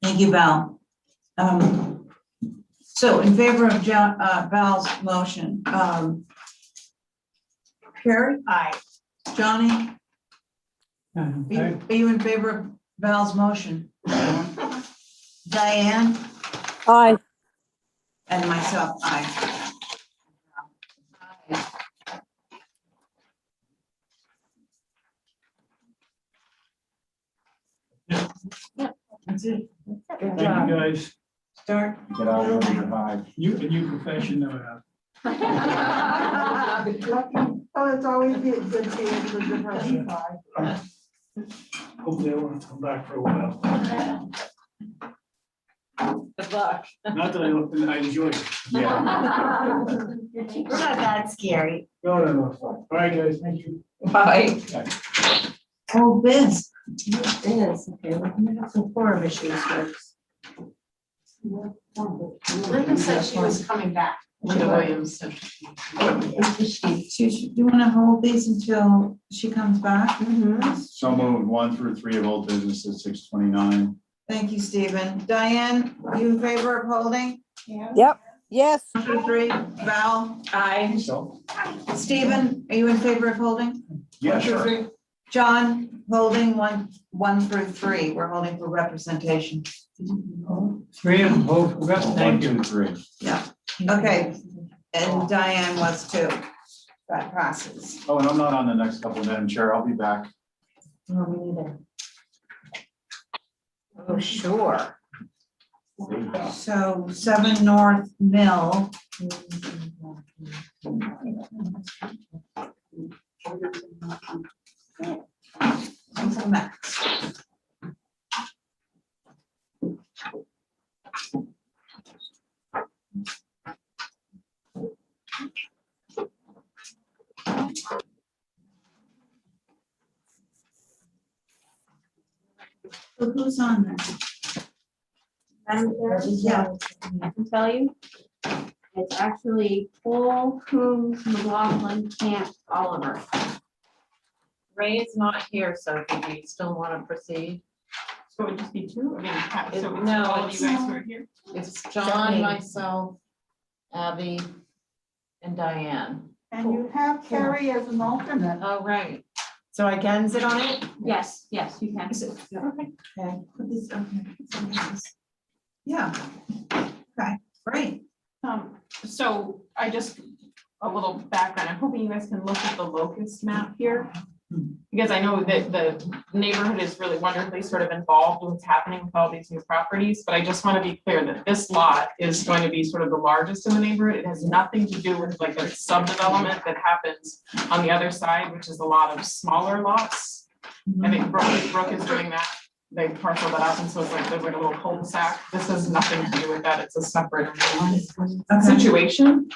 S1: you, Val. So in favor of Val's motion, Carrie?
S9: Aye.
S1: Johnny?
S5: Okay.
S1: Are you in favor of Val's motion? Diane?
S4: Aye.
S1: And myself, aye.
S12: That's it.
S1: Good
S12: Thank
S1: job.
S12: you, guys.
S1: Start.
S3: Get out of your hide.
S12: You, a new profession now.
S6: Oh, it's always good to be able to diversify.
S12: Hopefully I won't come back for a while.
S2: Good luck.
S12: Not that I enjoy it.
S3: Yeah.
S9: We're not that scary.
S12: No, no, no, it's fine. All right, guys, thank you.
S2: Bye.
S1: Oh, Biz.
S9: It is, okay, we're gonna have some quorum issues first. Linda said she was coming back.
S7: Linda Williams.
S1: Do you want to hold these until she comes back?
S3: So moved 1 through 3 of old business at 6:29.
S1: Thank you, Stephen. Diane, you in favor of holding?
S4: Yep, yes.
S1: 1 through 3, Val?
S2: Aye.
S3: So,
S1: Stephen, are you in favor of holding?
S3: yeah,
S1: 1 through
S3: sure.
S1: 3? John, holding 1 through 3. We're holding for representation.
S5: 3 of them, hold for rep.
S3: 1,
S5: Thank
S3: 2,
S5: you.
S3: 3.
S1: Okay, and Diane was too. That passes.
S3: Oh, and I'm not on the next couple, Madam Chair. I'll be back.
S2: Oh, me neither. Oh, sure.
S1: So 7 North Mill. Uncle Max. So who's on there? Yeah.
S13: I can tell you. It's actually Cole, Coombs, McLaughlin, Camp, Oliver.
S2: Ray is not here, so do you still want to proceed?
S7: So it would just be two? I mean, so it's
S2: No,
S7: all of you
S2: it's-
S7: guys who are here?
S2: It's John, myself, Abby, and Diane.
S6: And you have Carrie as an alternate.
S2: Oh, right.
S9: So I can sit on it?
S13: Yes, yes, you can.
S1: Okay, put this, okay. Yeah. Okay, great.
S7: So I just, a little background, I'm hoping you guys can look at the locust map here. Because I know that the neighborhood is really wonderfully sort of involved with what's happening with all these new properties, but I just want to be clear that this lot is going to be sort of the largest in the neighborhood. It has nothing to do with like a subdevelopment that happens on the other side, which is a lot of smaller lots. I think Brooke is doing that. They parcel that out, and so it's like, there's like a little cul-de-sac. This has nothing to do with that. It's a separate situation.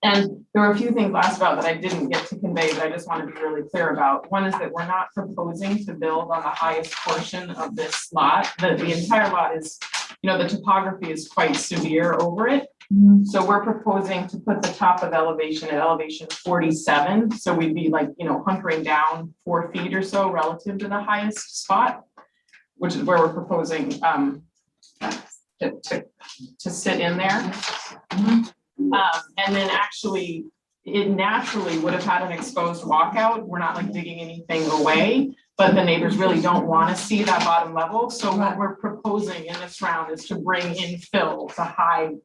S7: And there were a few things last about that I didn't get to convey that I just want to be really clear about. One is that we're not proposing to build on the highest portion of this lot. The entire lot is, you know, the topography is quite severe over it. So we're proposing to put the top of elevation at elevation 47. So we'd be like, you know, hunkering down 4 feet or so relative to the highest spot, which is where we're proposing to sit in there. And then actually, it naturally would have had an exposed walkout. We're not like digging anything away, but the neighbors really don't want to see that bottom level. So what we're proposing in this round is to bring in fill to hide,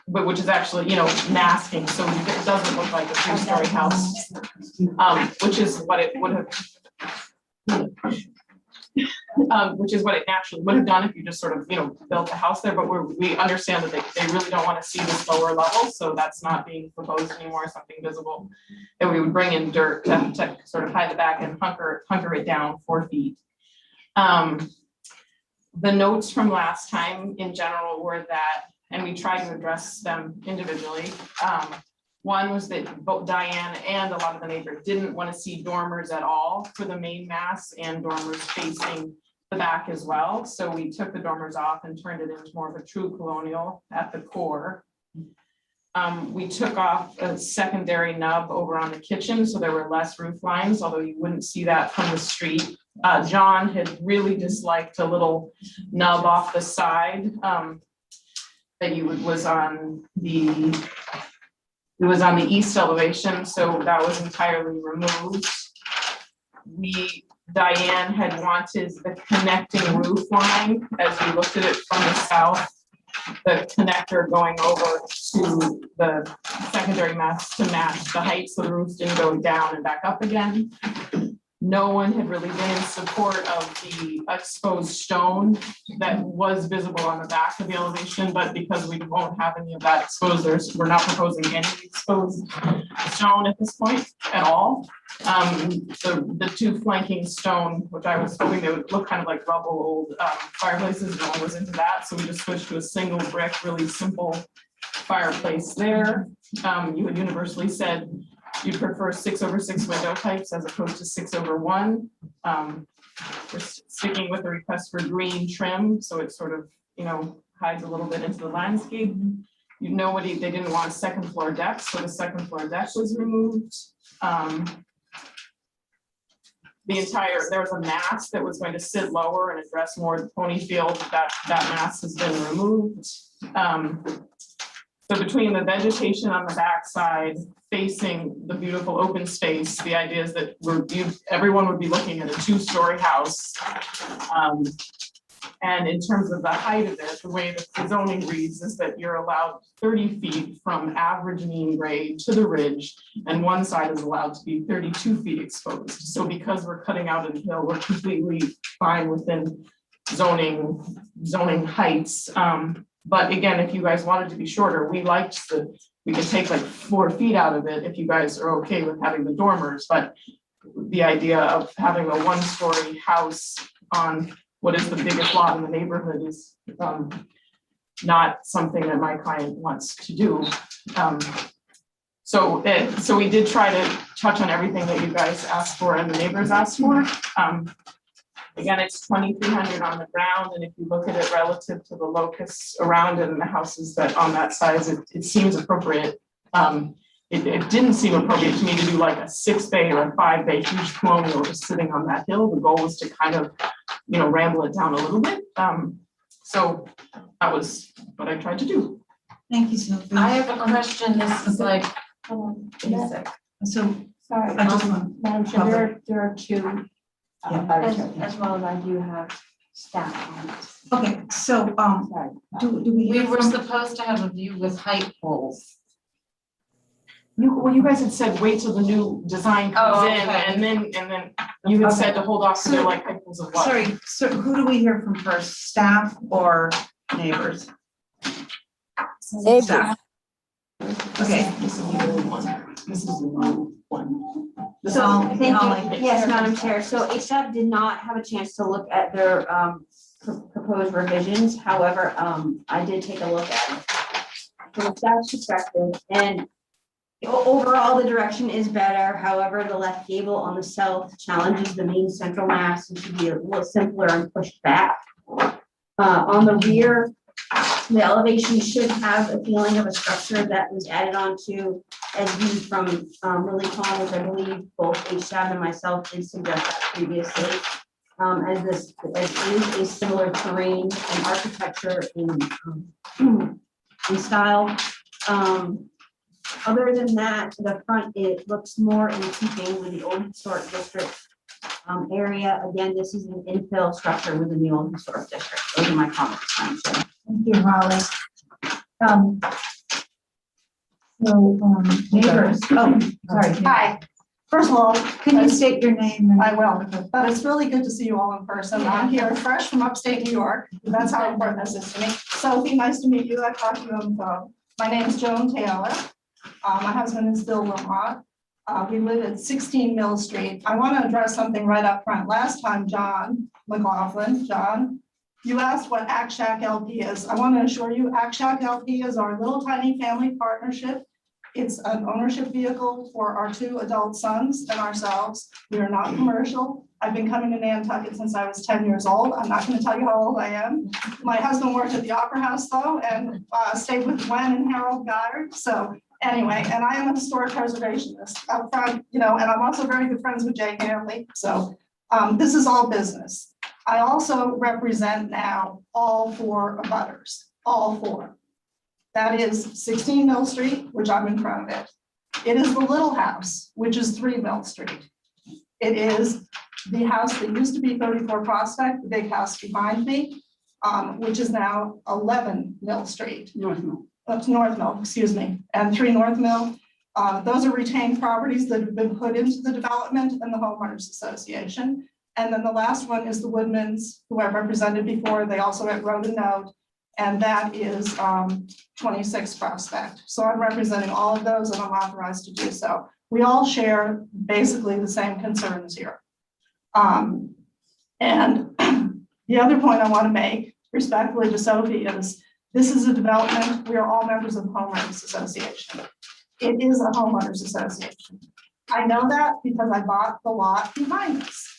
S7: but which is actually, you know, masking, so it doesn't look like a 3-story house, which is what it would have. Which is what it naturally would have done if you just sort of, you know, built a house there, but we understand that they really don't want to see this lower level, so that's not being proposed anymore, something visible. And we would bring in dirt to sort of hide the back and hunker it down 4 feet. The notes from last time in general were that, and we tried to address them individually,
S14: One was that both Diane and a lot of the neighbors didn't want to see dormers at all for the main mass and dormers facing the back as well. So we took the dormers off and turned it into more of a true colonial at the core. We took off a secondary nub over on the kitchen, so there were less roof lines, although you wouldn't see that from the street. John had really disliked a little nub off the side that was on the east elevation, so that was entirely removed. Diane had wanted the connecting roof line, as we looked at it from the south, the connector going over to the secondary mass to match the height, so the roofs didn't go down and back up again. No one had really been in support of the exposed stone that was visible on the back of the elevation, but because we won't have any of that exposed, we're not proposing any exposed stone at this point at all. The two flanking stone, which I was hoping they would look kind of like rubble old fireplaces, no one was into that, so we just switched to a single brick, really simple fireplace there. You had universally said you prefer 6/6 window types as opposed to 6/1. We're sticking with the request for green trim, so it sort of, hides a little bit into the landscape. They didn't want second floor decks, so the second floor deck was removed. There was a mast that was going to sit lower and address more of the pony field. That mast has been removed. So between the vegetation on the backside facing the beautiful open space, the idea is that everyone would be looking at a 2-story house. And in terms of the height of it, the way that the zoning reads is that you're allowed 30 feet from average mean grade to the ridge, and one side is allowed to be 32 feet exposed. So because we're cutting out of the hill, we're completely fine within zoning heights. But again, if you guys wanted to be shorter, we could take like 4 feet out of it if you guys are okay with having the dormers. But the idea of having a 1-story house on what is the biggest lot in the neighborhood is not something that my client wants to do. So we did try to touch on everything that you guys asked for and the neighbors asked for. Again, it's 2,300 on the ground, and if you look at it relative to the locus around it and the houses that on that size, it seems appropriate. It didn't seem appropriate to me to do like a 6-bay or a 5-bay huge colonial just sitting on that hill. The goal was to kind of, ramble it down a little bit. So that was what I tried to do.
S1: Thank you, Sophie.
S2: I have a question. This is like
S13: Basic.
S1: So
S13: Sorry,
S1: I just want
S13: Madam Chair, there are two, as well as I do have staff comments.
S1: Okay, so,
S13: Sorry.
S1: do we
S2: we
S1: hear
S2: were
S1: from,
S2: supposed to have a view with height poles.
S14: You guys had said wait till the new design comes
S2: Oh,
S14: in,
S2: okay.
S14: and then you had said to hold off, so they're like pickles of what?
S1: sorry, so who do we hear from first, staff or neighbors?
S4: Neighbors.
S1: Staff. Okay.
S14: This is the old one. This is the new one. This
S13: So,
S14: is-
S13: thank
S1: Holly.
S13: you. Yes, Madam Chair. So HSAP did not have a chance to look at their proposed revisions. However, I did take a look at it from a staff's perspective, and overall, the direction is better. However, the left gable on the south challenges the main central mass and should be a little simpler and pushed back. On the rear, the elevation should have a feeling of a structure that was added onto as viewed from Lily Pond, which I believe both HSAP and myself did suggest that previously. As is a similar terrain and architecture in style. Other than that, to the front, it looks more in keeping with the old historic district area. Again, this is an infill structure within the old historic district. Those are my comments, Madam Chair.
S15: Thank you, Holly. Neighbors, sorry.
S6: Hi. First of all,
S15: Can you state your name? And
S6: I will, but it's really good to see you all in person. I'm here fresh from upstate New York. That's how important this is to me. Sophie, nice to meet you. I talked to you on the phone. My name is Joan Taylor. My husband is Bill Lamont. We live at 16 Mill Street. I want to address something right up front. Last time, John, you asked what Act Shack LP is. I want to assure you, Act Shack LP is our little tiny family partnership It's an ownership vehicle for our 2 adult sons and ourselves. We are not commercial. I've been coming to Nantucket since I was 10 years old. I'm not going to tell you how old I am. My husband worked at the Opera House though, and stayed with Gwen and Harold Goddard. So anyway, and I am a historic preservationist up front, and I'm also very good friends with Jay Hanley. So this is all business. I also represent now all 4 abutters, all 4. That is 16 Mill Street, which I'm in front of it. It is the little house, which is 3 Mill Street. It is the house that used to be 34 Prospect, the big house behind me, which is now 11 Mill Street. North Mill, excuse me, and 3 North Mill. Those are retained properties that have been put into the development and the homeowners association. And then the last one is the Woodmans, who I represented before. They also wrote a note, and that is 26 Prospect. So I'm representing all of those, and I'm authorized to do so. We all share basically the same concerns here. And the other point I want to make respectfully to Sophie is this is a development. We are all members of the homeowners association. It is a homeowners association. I know that because I bought the lot behind us.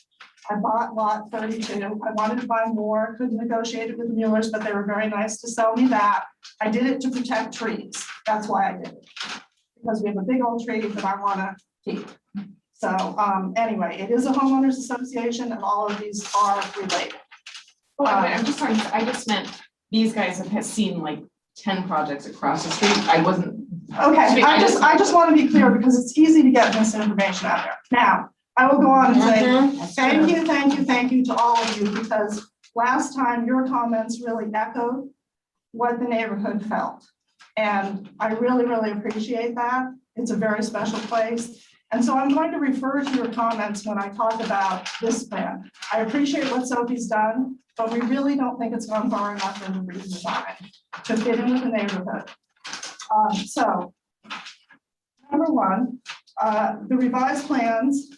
S6: I bought lot 32. I wanted to buy more, couldn't negotiate it with the Muellers, but they were very nice to sell me that. I did it to protect trees. That's why I did it. Because we have a big old tree that I want to keep. So anyway, it is a homeowners association and all of these are related.
S14: Oh, I'm just sorry, I just meant these guys have seen like 10 projects across the street. I wasn't.
S6: Okay, I just want to be clear because it's easy to get misinformation out there. Now, I will go on and say, thank you to all of you, because last time your comments really echoed what the neighborhood felt. And I really, really appreciate that. It's a very special place. And so I'm going to refer to your comments when I talk about this plan. I appreciate what Sophie's done, but we really don't think it's gone far enough in the redesign to fit in with the neighborhood. So, number 1, the revised plans.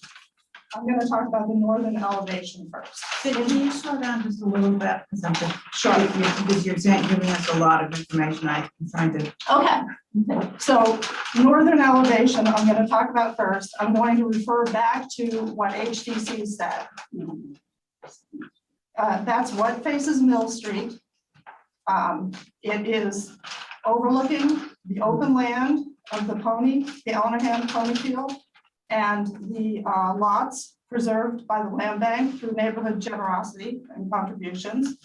S6: I'm going to talk about the northern elevation first.
S1: Can you slow down just a little bit? Because I'm just
S6: Sure.
S1: Because you're giving us a lot of information. I'm trying to.
S6: Okay. So northern elevation, I'm going to talk about first. I'm going to refer back to what HDC said. That's what faces Mill Street. It is overlooking the open land of the Ownerham Pony Field, and the lots preserved by the land bank through neighborhood generosity and contributions.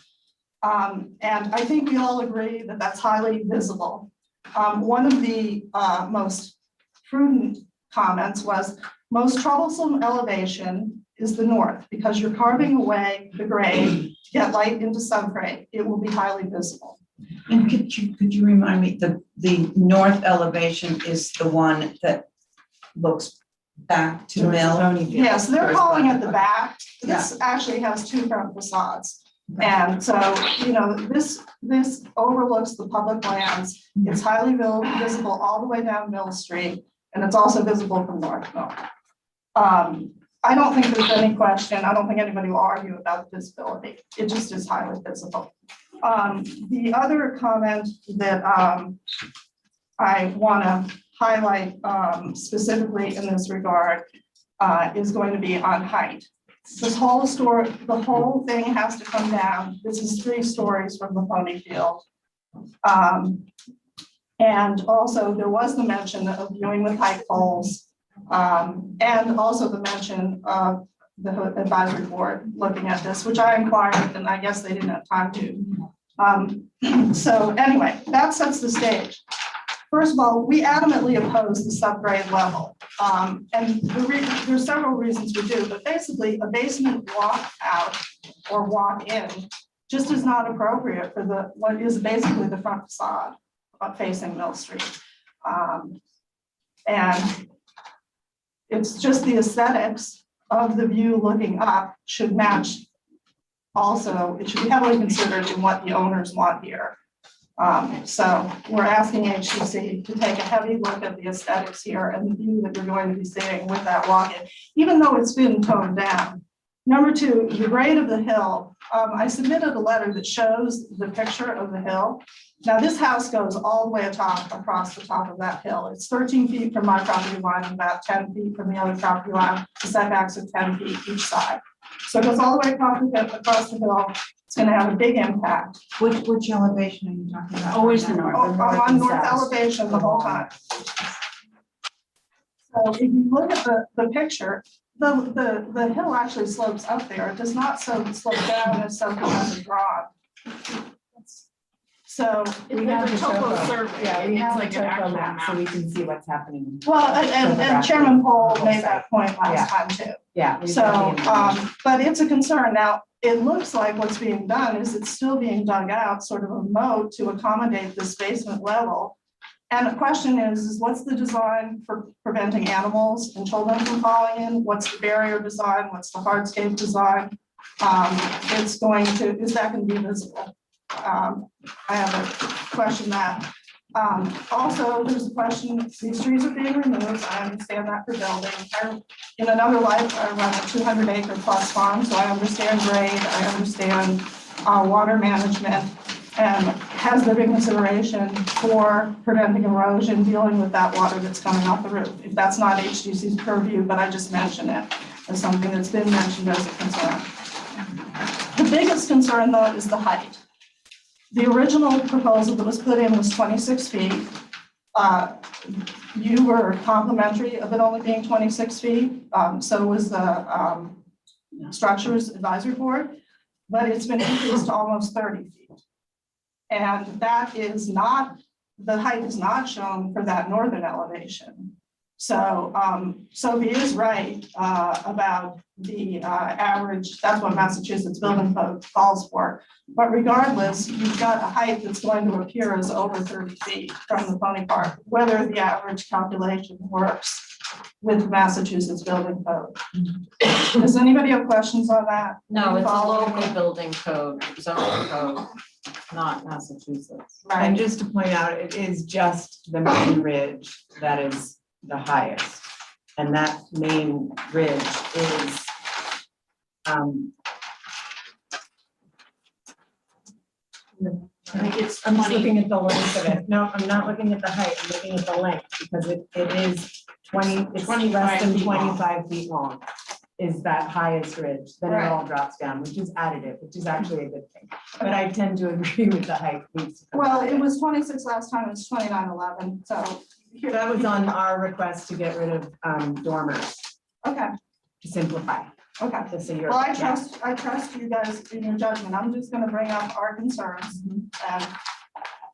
S6: And I think we all agree that that's highly visible. One of the most prudent comments was most troublesome elevation is the north, because you're carving away the grade to get light into subgrade. It will be highly visible.
S1: And could you remind me, the north elevation is the one that looks back to Mill?
S6: Yes, they're calling it the back. This actually has 2 front facades. And so, this overlooks the public lands. It's highly visible all the way down Mill Street, and it's also visible from North Mill. I don't think there's any question. I don't think anybody will argue about the visibility. It just is highly visible. The other comment that I want to highlight specifically in this regard is going to be on height. The whole thing has to come down. This is 3 stories from the pony field. And also there was the mention of viewing with height poles, and also the mention of the advisory board looking at this, which I inquired, and I guess they didn't have time to. So anyway, that sets the stage. First of all, we adamantly oppose the subgrade level. And there's several reasons we do, but basically a basement walk out or walk in just is not appropriate for what is basically the front facade facing Mill Street. And it's just the aesthetics of the view looking up should match. Also, it should be heavily considered in what the owners want here. So we're asking HCC to take a heavy look at the aesthetics here and the view that you're going to be seeing with that walk-in, even though it's been toned down. Number 2, the grade of the hill I submitted a letter that shows the picture of the hill. Now, this house goes all the way across the top of that hill. It's 13 feet from my property line, and about 10 feet from the other property line. The setbacks are 10 feet each side. So it goes all the way across the hill. It's gonna have a big impact.
S15: Which elevation are you talking about?
S9: Always the north.
S6: Oh, I'm on north elevation the whole time. So if you look at the picture, the hill actually slopes up there. It does not slope down as some has drawn. So,
S11: We have the
S14: topo
S11: topo.
S14: survey,
S11: Yeah, we
S14: it's
S11: have
S14: like
S11: the
S14: an
S11: topo
S14: actual
S11: map, so
S14: map.
S11: we can see what's happening.
S6: well, and Chairman Pohl made that point
S11: Yeah.
S6: last time too.
S11: Yeah. we've
S6: So,
S11: got the information.
S6: but it's a concern. Now, it looks like what's being done is it's still being dug out, sort of a moat to accommodate this basement level. And the question is what's the design for preventing animals and children from falling in? What's the barrier design? What's the hardscape design? It's going to, is that going to be visible? I have a question that. Also, there's a question, these trees are being removed. I understand that for building. In another life, I run a 200-acre plus farm, so I understand grade, I understand water management, and has there been consideration for preventing erosion, dealing with that water that's coming off the roof? If that's not HDC's purview, but I just mention it as something that's been mentioned as a concern. The biggest concern, though, is the height. The original proposal that was put in was 26 feet. You were complimentary of it only being 26 feet. So was the Structures Advisory Board, but it's been increased to almost 30 feet. And that is not, the height is not shown for that northern elevation. So Sophie is right about the average, that's what Massachusetts building code calls for. But regardless, you've got a height that's going to appear as over 30 feet from the pony park, whether the average calculation works with Massachusetts building code. Does anybody have questions on that?
S2: No, it's a
S6: Following
S2: local
S6: me?
S2: building code, zoning code, not Massachusetts.
S11: And
S6: Right,
S11: just to point out, it is just the main ridge that is the highest. And that main ridge is,
S14: I think it's
S11: I'm just
S14: 20.
S11: looking at the length of it. No, I'm not looking at the height, I'm looking at the length, because it is 20, it's
S14: 25
S11: less than
S14: feet long.
S11: 25 feet long. Is that highest ridge, then it
S6: Right.
S11: all drops down, which is additive, which is actually a good thing. But I tend to agree with the height needs to come
S6: well,
S11: down.
S6: it was 26 last time, it's 2911, so. here-
S11: That was on our request to get rid of dormers,
S6: Okay,
S11: to simplify,
S6: okay.
S11: just so you're.
S6: Well,
S11: yeah.
S6: I trust you guys in your judgment. I'm just gonna bring up our concerns. And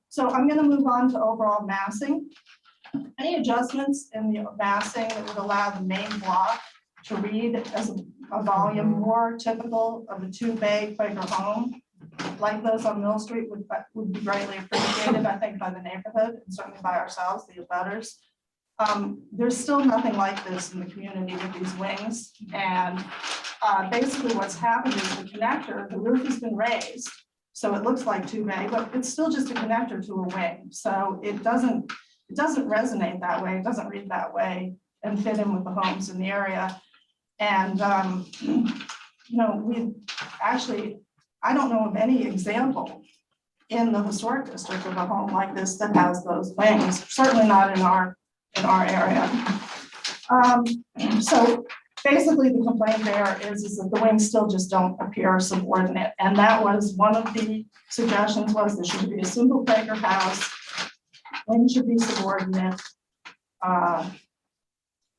S6: so I'm gonna move on to overall massing. Any adjustments in the massing that would allow the main block to read as a volume more typical of a two-bay Quaker home, like those on Mill Street would be greatly appreciated, I think, by the neighborhood and certainly by ourselves, the abutters. There's still nothing like this in the community with these wings. And basically what's happened is the connector, the roof has been raised. So it looks like two-bay, but it's still just a connector to a wing. So it doesn't resonate that way. It doesn't read that way and fit in with the homes in the area. And, we actually, I don't know of any example in the historic district of a home like this that has those wings, certainly not in our area. So basically the complaint there is that the wings still just don't appear subordinate. And that was one of the suggestions was there should be a single Quaker house. Wings should be subordinate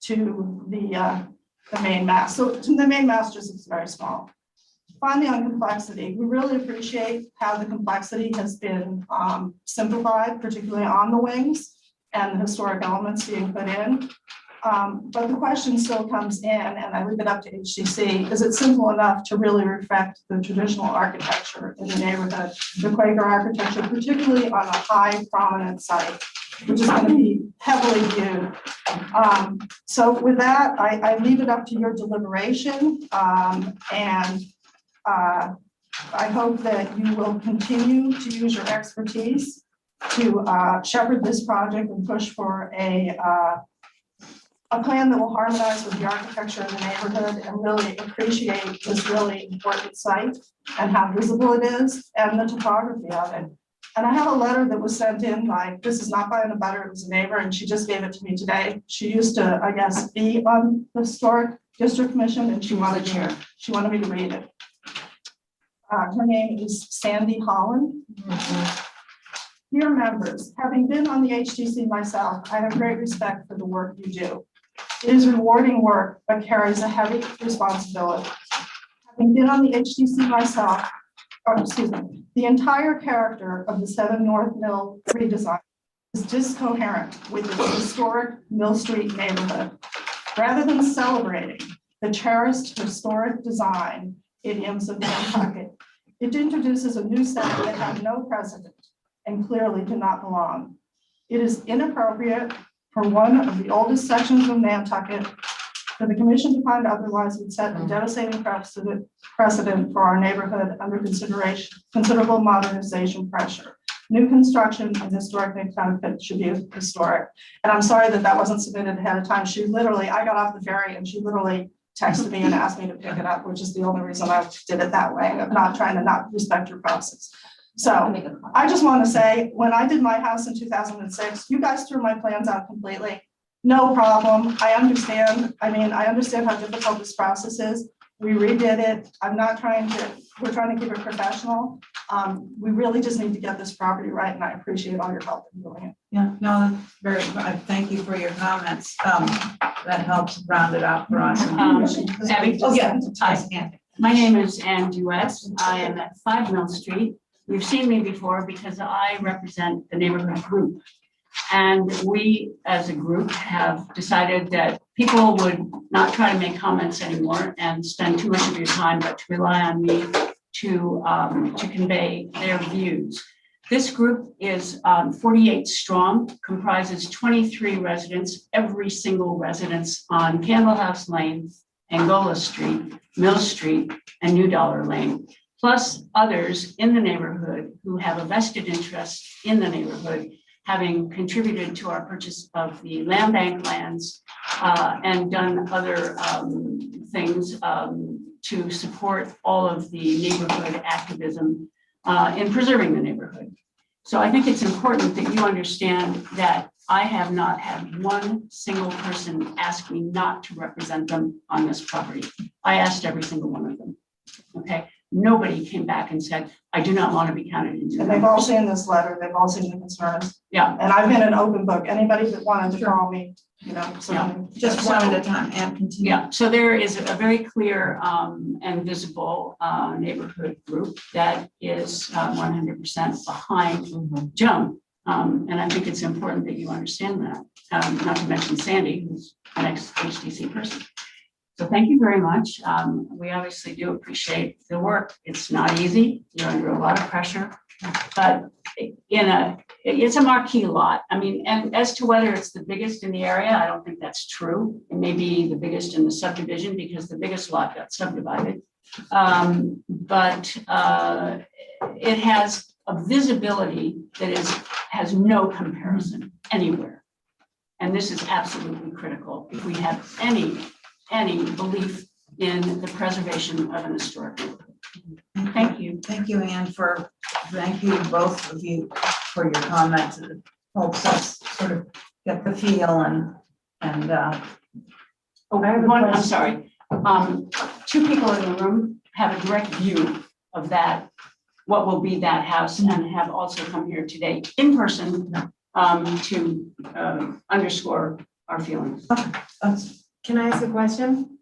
S6: to the main mast. So to the main mast just is very small. Finally, on complexity, we really appreciate how the complexity has been simplified, particularly on the wings and the historic elements being put in. But the question still comes in, and I leave it up to HCC, is it simple enough to really reflect the traditional architecture in the neighborhood, the Quaker architecture, particularly on a high prominent site, which is going to be heavily viewed. So with that, I leave it up to your deliberation, and I hope that you will continue to use your expertise to shepherd this project and push for a a plan that will harmonize with the architecture in the neighborhood and really appreciate this really important site and how visible it is and the topography of it. And I have a letter that was sent in by, this is not by an abutter, it was a neighbor, and she just gave it to me today. She used to, I guess, be on the Historic District Commission, and she wanted me to read it. Her name is Sandy Holland. Dear members, having been on the HDC myself, I have great respect for the work you do. It is rewarding work, but carries a heavy responsibility. Having been on the HDC myself, the entire character of the 7 North Mill redesign is discoherent with its historic Mill Street neighborhood. Rather than celebrating the cherished historic design idioms of Nantucket, it introduces a new set that had no precedent and clearly do not belong. It is inappropriate for one of the oldest sections of Nantucket. For the commission to find otherwise would set a devastating precedent for our neighborhood under considerable modernization pressure. New construction in historic Nantucket should be historic. And I'm sorry that wasn't submitted ahead of time. She literally, I got off the ferry and she literally texted me and asked me to pick it up, which is the only reason I did it that way. I'm not trying to not respect your process. So I just want to say, when I did my house in 2006, you guys threw my plans out completely. No problem. I understand. I mean, I understand how difficult this process is. We redid it. We're trying to keep it professional. We really just need to get this property right, and I appreciate all your help in doing it.
S1: Yeah, no, very, thank you for your comments. That helps round it out for us.
S16: Abby?
S1: Oh, yeah.
S16: My name is Ann Duet. I am at 5 Mill Street. You've seen me before because I represent the neighborhood group. And we, as a group, have decided that people would not try to make comments anymore and spend too much of your time, but to rely on me to convey their views. This group is 48 strong, comprises 23 residents, every single residence on Candle House Lane, Angola Street, Mill Street, and New Dollar Lane, plus others in the neighborhood who have a vested interest in the neighborhood, having contributed to our purchase of the land bank lands and done other things to support all of the neighborhood activism in preserving the neighborhood. So I think it's important that you understand that I have not had one single person ask me not to represent them on this property. I asked every single one of them, okay? Nobody came back and said, I do not want to be counted into.
S6: And they've all seen this letter, they've all seen the concerns.
S16: Yeah.
S6: And I've been an open book, anybody that wanted to call me, so.
S16: Yeah.
S1: Just one at a time and continue.
S16: Yeah, so there is a very clear and visible neighborhood group that is 100% behind Joan. And I think it's important that you understand that, not to mention Sandy, who's an ex-HDC person. So thank you very much. We obviously do appreciate the work. It's not easy. You're under a lot of pressure, but it's a marquee lot. I mean, and as to whether it's the biggest in the area, I don't think that's true. It may be the biggest in the subdivision because the biggest lot got subdivided. But it has a visibility that has no comparison anywhere. And this is absolutely critical if we have any belief in the preservation of an historic neighborhood. Thank you.
S1: Thank you, Anne, thank you, both of you, for your comments. It helps us sort of get the feel and.
S16: I'm sorry. 2 people in the room have a direct view of that, what will be that house, and have also come here today in person to underscore our feelings.
S11: Can I ask a question?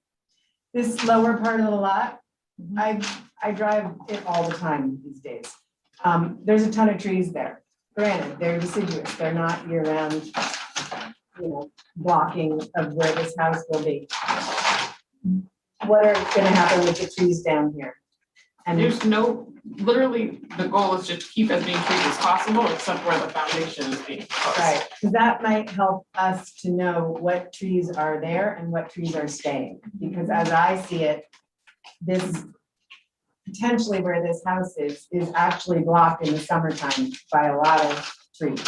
S11: This lower part of the lot, I drive it all the time these days. There's a ton of trees there. Granted, they're deciduous. They're not year-round, blocking of where this house will be. What are going to happen with the trees down here? And
S14: there's literally, the goal is just to keep as many trees as possible, except where the foundation is being proposed.
S11: right, because that might help us to know what trees are there and what trees are staying. Because as I see it, this potentially where this house is actually blocked in the summertime by a lot of trees.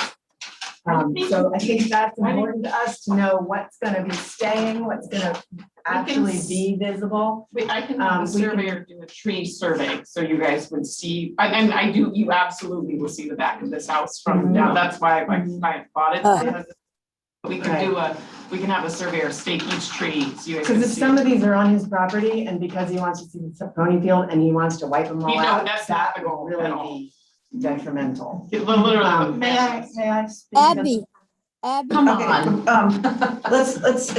S11: So I think that's important to us to know what's gonna be staying, what's gonna actually be visible.
S14: I can have a
S11: we can-
S14: surveyor do a tree survey, so you guys would see, and I do, you absolutely will see the back of this house from down, that's why I bought it. because We can we can have a surveyor stake each tree, so you guys can
S11: Because if
S14: see.
S11: some of these are on his property and because he wants to see the pony field and he wants to wipe them all
S14: No,
S11: out,
S14: that's not
S11: that
S14: the
S11: would
S14: goal at
S11: really
S14: all.
S11: be detrimental.
S14: Literally.
S6: May I speak?
S4: Abby, Abby,
S2: Come
S1: Okay,
S2: on.
S1: let's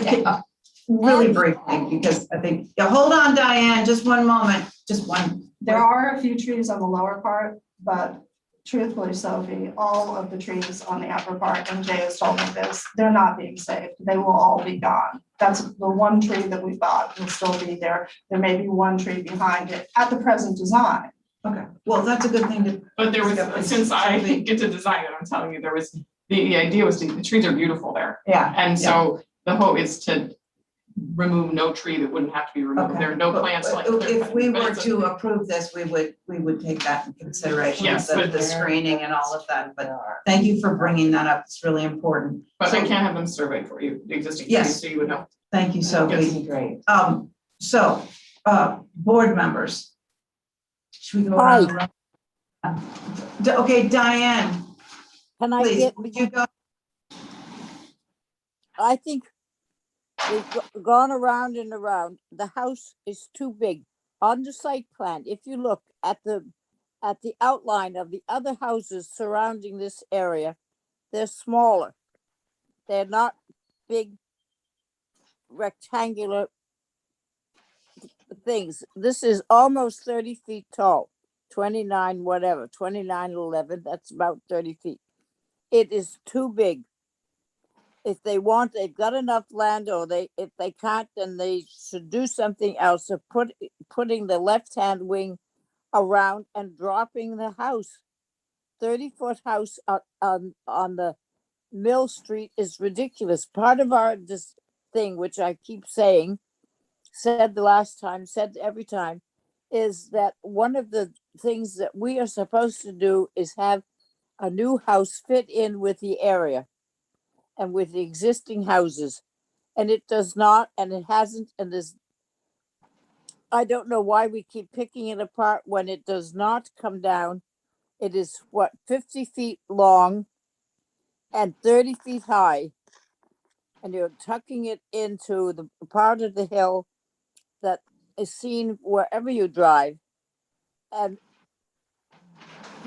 S1: really briefly, because I think, yeah, hold on, Diane, just one moment, just one.
S6: There are a few trees on the lower part, but truthfully, Sophie, all of the trees on the upper part, and Jay has told me this, they're not being saved. They will all be gone. That's the one tree that we bought will still be there. There may be one tree behind it at the present design.
S1: Okay, well, that's a good thing to.
S14: But there was, since I get to design it, I'm telling you, there was, the idea was the trees are beautiful there.
S11: Yeah.
S14: And so the hope is to remove no tree that wouldn't have to be removed.
S1: Okay.
S14: There are no
S1: But
S14: plants like.
S1: If we
S14: but
S1: were
S14: it's a-
S1: to approve this, we would take that in consideration,
S14: Yes,
S1: the
S14: but-
S1: screening and all of that, but thank you for bringing that up, it's really important.
S14: But I
S1: So-
S14: can't have them surveyed for you, the existing trees,
S1: Yes.
S14: so you would know.
S1: Thank you, Sophie.
S11: Great.
S1: So, board members. Should we go
S4: Hi.
S1: around? Okay, Diane,
S4: can I
S1: please,
S4: get,
S1: would you go?
S4: I think we've gone around and around. The house is too big. On the site plan, if you look at the outline of the other houses surrounding this area, they're smaller. They're not big rectangular things. This is almost 30 feet tall, 29, whatever, 29.11, that's about 30 feet. It is too big. If they want, they've got enough land, or if they can't, then they should do something else of putting the left-hand wing around and dropping the house. 30-foot house on the Mill Street is ridiculous. Part of this thing, which I keep saying, said the last time, said every time, is that one of the things that we are supposed to do is have a new house fit in with the area and with the existing houses. And it does not, and it hasn't, and I don't know why we keep picking it apart when it does not come down. It is 50 feet long and 30 feet high. And you're tucking it into the part of the hill that is seen wherever you drive. And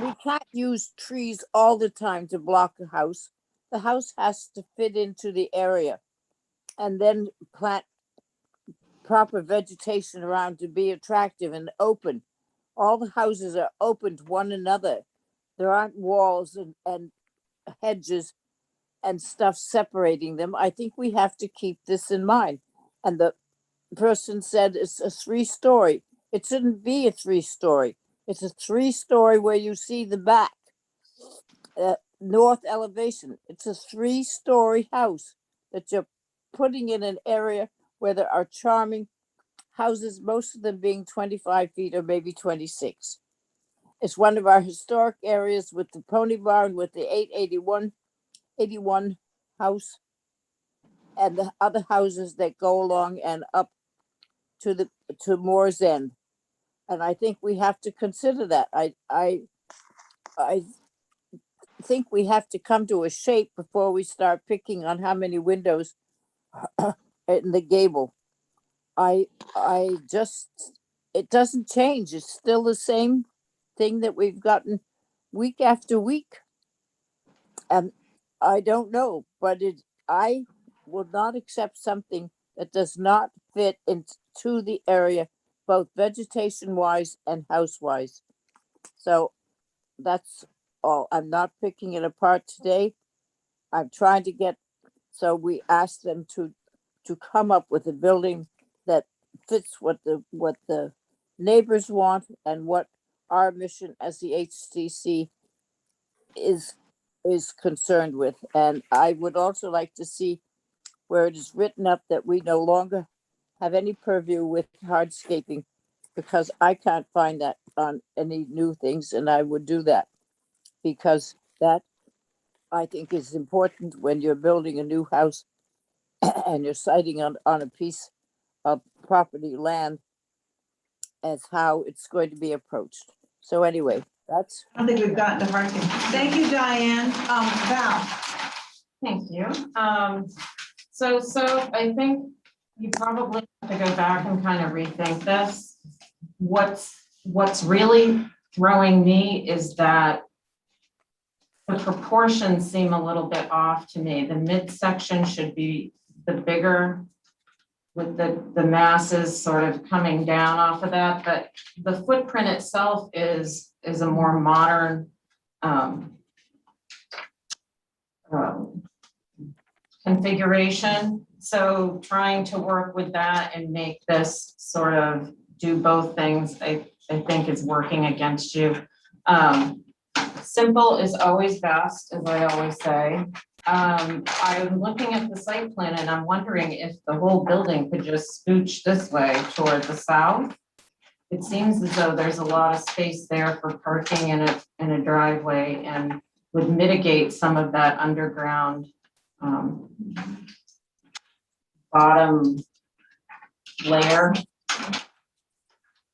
S4: we can't use trees all the time to block a house. The house has to fit into the area, and then plant proper vegetation around to be attractive and open. All the houses are open to one another. There aren't walls and hedges and stuff separating them. I think we have to keep this in mind. And the person said it's a 3-story. It shouldn't be a 3-story. It's a 3-story where you see the back. North elevation. It's a 3-story house that you're putting in an area where there are charming houses, most of them being 25 feet or maybe 26. It's one of our historic areas with the pony barn, with the 81 house, and the other houses that go along and up to Moore's End. And I think we have to consider that. I think we have to come to a shape before we start picking on how many windows in the gable. I just, it doesn't change. It's still the same thing that we've gotten week after week. And I don't know, but I will not accept something that does not fit into the area, both vegetation wise and house wise. So that's all. I'm not picking it apart today. I'm trying to so we asked them to come up with a building that fits what the neighbors want and what our mission as the HCC is concerned with. And I would also like to see where it is written up that we no longer have any purview with hardscaping, because I can't find that on any new things, and I would do that because that I think is important when you're building a new house and you're siting on a piece of property land as how it's going to be approached. So anyway, that's,
S1: I don't think we've gotten to Harkin. Thank you, Diane. Val.
S2: Thank you. So I think you probably have to go back and kind of rethink this. What's really throwing me is that the proportions seem a little bit off to me. The midsection should be the bigger with the masses sort of coming down off of that, but the footprint itself is a more modern configuration. So trying to work with that and make this sort of do both things, I think is working against you. Simple is always best, as I always say. I'm looking at the site plan and I'm wondering if the whole building could just scooch this way toward the south. It seems as though there's a lot of space there for parking in a driveway and would mitigate some of that underground bottom layer.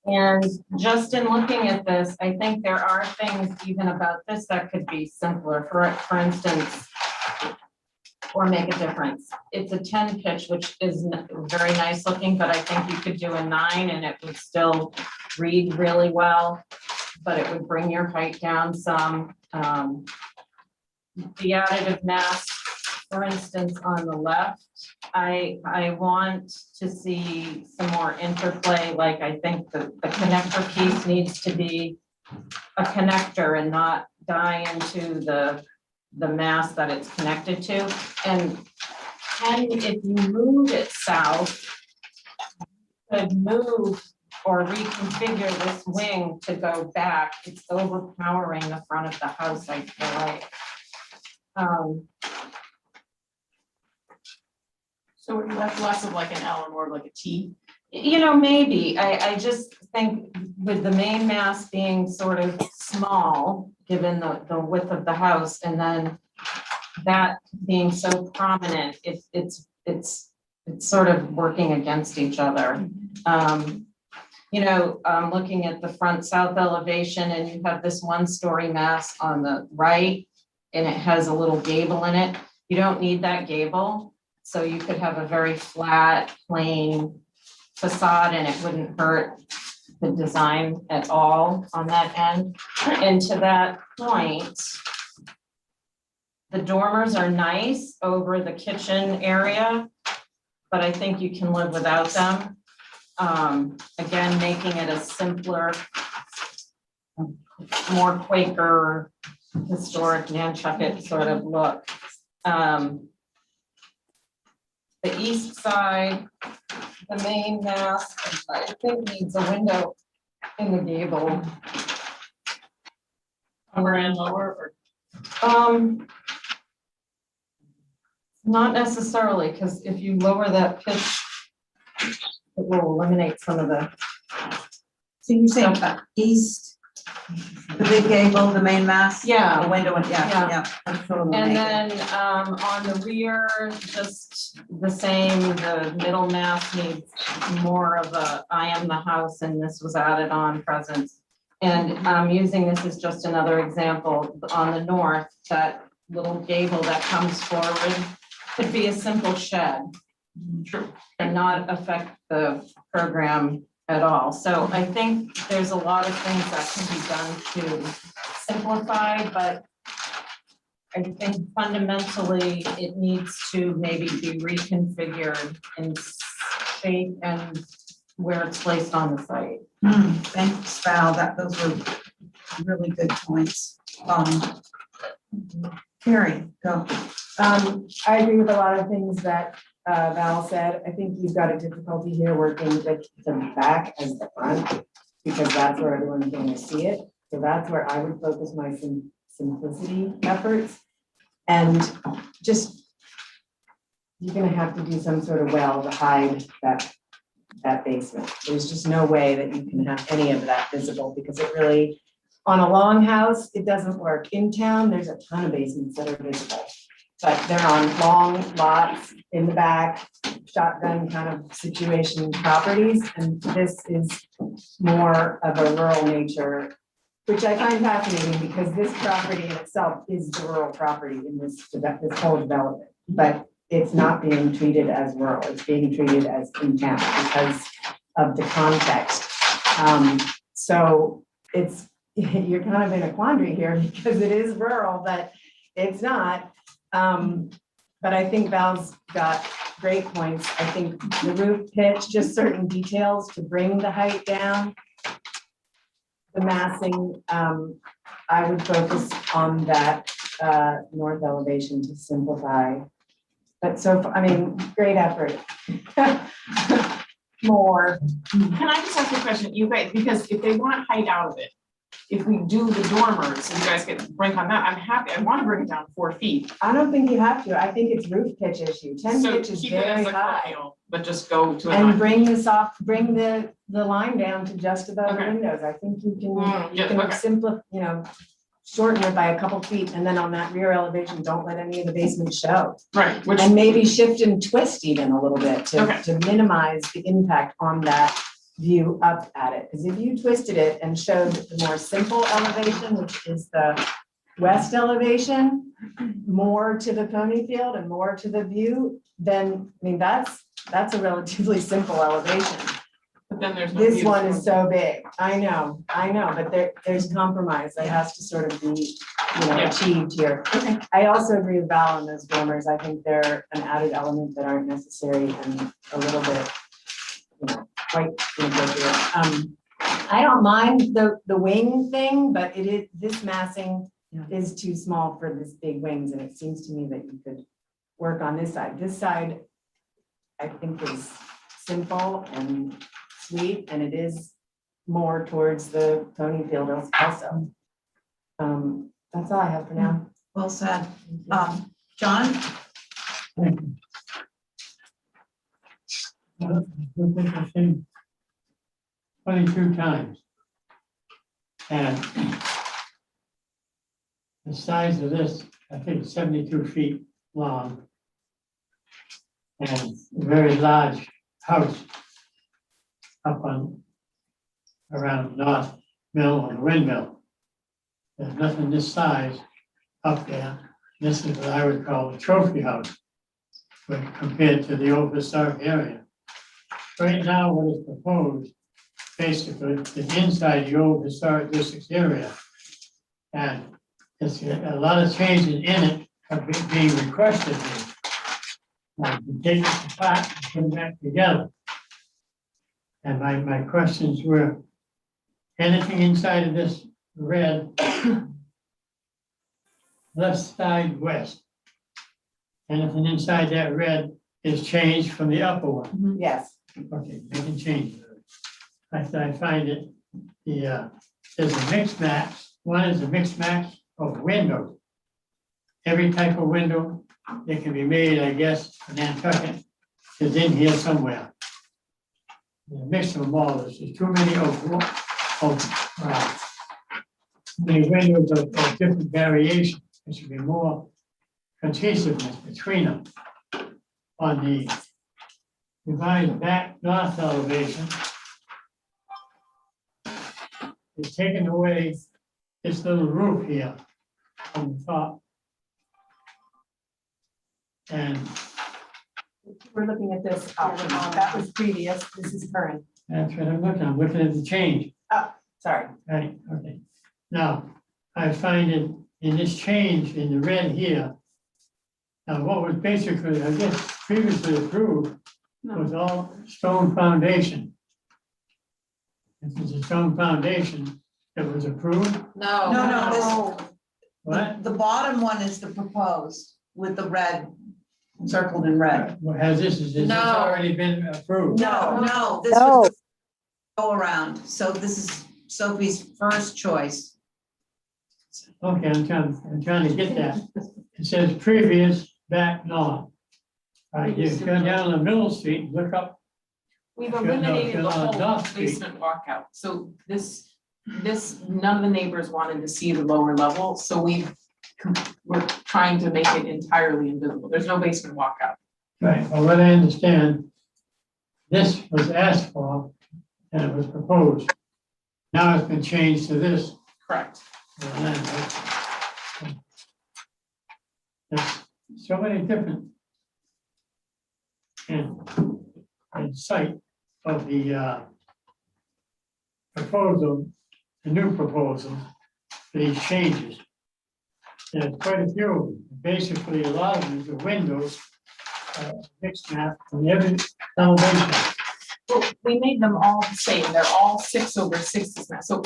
S2: And just in looking at this, I think there are things even about this that could be simpler. For instance, or make a difference. It's a 10 pitch, which is very nice looking, but I think you could do a 9 and it would still read really well, but it would bring your height down some. The additive mass, for instance, on the left, I want to see some more interplay. Like I think the connector piece needs to be a connector and not die into the mass that it's connected to. And if you move it south, you could move or reconfigure this wing to go back. It's overpowering the front of the house, I feel like.
S14: So that's less of like an L and more of like a T.
S2: You know, maybe. I just think with the main mass being sort of small, given the width of the house, and then that being so prominent, it's sort of working against each other. You know, looking at the front south elevation, and you have this 1-story mass on the right, and it has a little gable in it. You don't need that gable. So you could have a very flat, plain facade and it wouldn't hurt the design at all on that end. And to that point, the dormers are nice over the kitchen area, but I think you can live without them. Again, making it a simpler, more Quaker, historic Nantucket sort of look. The east side, the main mass, I think needs a window in the gable.
S14: Upper and lower,
S2: Not necessarily, because if you lower that pitch, it will eliminate some of the.
S1: So you say east, the big gable, the main mass?
S2: Yeah.
S1: The window,
S2: Yeah.
S1: yeah.
S2: And then on the rear, just the same, the middle mass needs more of a I am the house and this was added on presence. And I'm using this as just another example. On the north, that little gable that comes forward could be a simple shed.
S14: True.
S2: And not affect the program at all. So I think there's a lot of things that can be done to simplify, but I think fundamentally it needs to maybe be reconfigured in shape and where it's placed on the site.
S1: Thanks, Val. Those were really good points. Carrie, go.
S11: I agree with a lot of things that Val said. I think you've got a difficulty here working with the back as the front, because that's where everyone's going to see it. So that's where I would focus my simplicity efforts. And just, you're gonna have to do some sort of well to hide that basement. There's just no way that you can have any of that visible, because it really On a longhouse, it doesn't work. In town, there's a ton of basements that are visible. But they're on long lots in the back, shotgun kind of situation properties, and this is more of a rural nature, which I find fascinating because this property in itself is the rural property in this whole development. But it's not being treated as rural, it's being treated as in town because of the context. So it's, you're kind of in a quandary here because it is rural, but it's not. But I think Val's got great points. I think the roof pitch, just certain details to bring the height down. The massing, I would focus on that north elevation to simplify. But so, I mean, great effort. More.
S14: Can I just ask you a question? You guys, because if they want height out of it, if we do the dormers and you guys get break on that, I'm happy. I want to bring it down 4 feet.
S11: I don't think you have to. I think it's roof pitch issue. 10
S14: So
S11: pitch is
S14: keep it
S11: very
S14: as a
S11: high.
S14: colonial, but just go to a
S11: And
S14: 9.
S11: bring this off, bring the line down to just above the
S14: Okay.
S11: windows. I think you can, you
S14: yeah,
S11: can
S14: okay.
S11: simplify, you know, shorten it by a couple feet, and then on that rear elevation, don't let any of the basement show.
S14: Right, which.
S11: And maybe shift and twist even a little bit
S14: Okay.
S11: to minimize the impact on that view up at it. Because if you twisted it and showed the more simple elevation, which is the west elevation, more to the pony field and more to the view, then, I mean, that's a relatively simple elevation.
S14: But then there's no
S11: This
S14: view
S11: one
S14: from-
S11: is so big. I know, but there's compromise that has to sort of be, you know,
S14: Yeah.
S11: achieved here.
S14: Okay.
S11: I also agree with Val on those dormers. I think they're an added element that aren't necessary and a little bit, you know, quite inappropriate. I don't mind the wing thing, but this massing is too small for this big wings, and it seems to me that you could work on this side. This side, I think, is simple and sweet, and it is more towards the pony field also. That's all I have for now.
S1: Well said. John?
S5: Thank you. I think I've seen 22 times. And the size of this, I think, is 72 feet long. And a very large house up on, around North Mill or the Windmill. There's nothing this size up there. This is what I would call a trophy house, but compared to the old historic area. Right now, what is proposed, basically, is inside the old historic district area. And there's a lot of changes in it are being requested here. Like, to take it apart and put it back together. And my questions were, anything inside of this red, left side west, anything inside that red is changed from the upper one?
S11: Yes.
S5: Okay, they can change it. I find it, there's a mixed match. One is a mixed match of windows. Every type of window that can be made, I guess, for Nantucket is in here somewhere. The mix of them all, there's too many many windows of different variations. There should be more cohesiveness between them. On the revised back north elevation, it's taken away this little roof here on the top. And
S11: We're looking at this option. That was previous. This is current.
S5: that's what I'm looking at the change.
S11: Sorry.
S5: Right, okay. Now, I find it in this change in the red here. Now, what was basically, I guess, previously approved was all stone foundation. This is a stone foundation that was approved.
S1: No,
S5: What?
S1: the bottom one is the proposed with the red, circled in red.
S5: Well, has this
S2: No.
S5: already been approved?
S1: No, this
S4: No.
S1: was the go around. So this is Sophie's first choice.
S5: Okay, I'm trying to get that. It says previous back north. All right, you go down the Middle Street, and look up.
S14: We've
S5: If you're- no, if
S14: eliminated
S5: you're
S14: the
S5: on
S14: whole
S5: North Street.
S14: basement walkout, so this none of the neighbors wanted to see the lower level, so we're trying to make it entirely invisible. There's no basement walkout.
S5: Right, well, what I understand, this was asked for and it was proposed. Now it's been changed to this.
S14: Correct.
S5: There's so many different in sight of the proposal, the new proposal, for these changes. There's quite a few of them. Basically, a lot of them is the windows, mixed map, and every elevation.
S14: Well, we made them all the same. They're all 6/6s now. So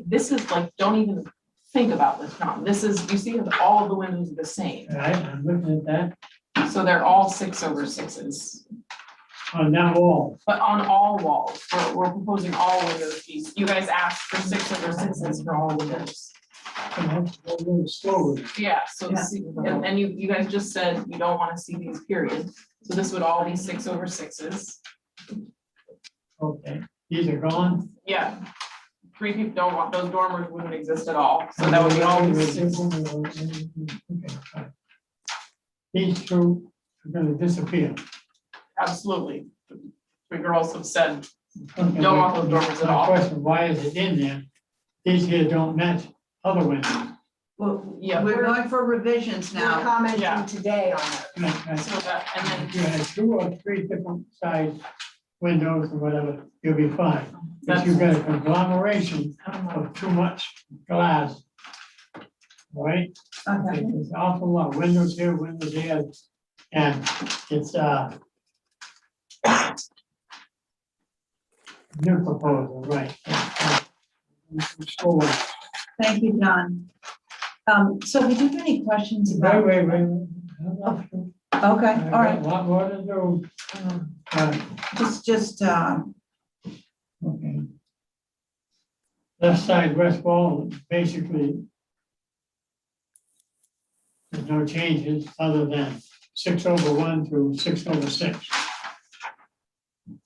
S14: this is like, don't even think about this, John. This is, you see, all of the windows are the same.
S5: Right, I'm looking at that.
S14: So they're all 6/6s.
S5: On that wall.
S14: But on all walls, we're proposing all windows. You guys asked for 6/6s for all windows. Yeah, so see, and you guys just said you don't want to see these periods. So this would all be 6/6s.
S5: Okay, these are gone.
S14: Yeah. 3 people don't want, those dormers wouldn't exist at all. So that would be all 6.
S5: Okay. These two are gonna disappear.
S14: Absolutely. The girls have said,
S5: Okay,
S14: don't want those dormers at
S5: my
S14: all.
S5: question, why is it in there? These here don't match other windows.
S1: Well,
S14: Yeah.
S1: we're going for revisions
S11: We're
S1: now.
S11: commenting today on that.
S5: Right.
S14: So that, and then
S5: If you had 2 or 3 different size windows or whatever, you'll be fine. But you've got a conglomeration of too much glass. All right?
S1: Okay.
S5: There's an awful lot, windows here, windows there, and it's, new proposal, right?
S1: Thank you, John. So did you have any questions about?
S5: Wait.
S1: Okay, all right,
S5: A lot more to do.
S1: just,
S5: Okay. Left side west wall, basically. There's no changes other than 6/1 to 6/6.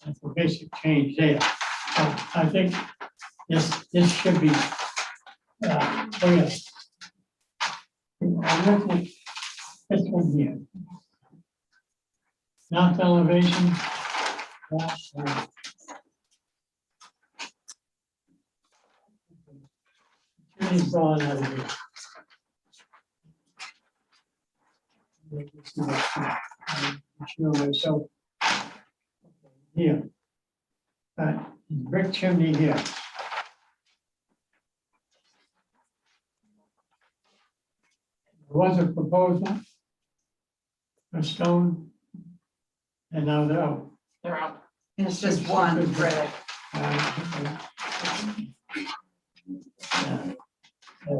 S5: That's the basic change there. So I think this should be, oh yes. I'm looking at this one here. North elevation. Trees gone out of here. Show myself. Here. Brick chimney here. There was a proposal. A stone. And now they're out.
S14: they're out.
S1: and it's just one credit.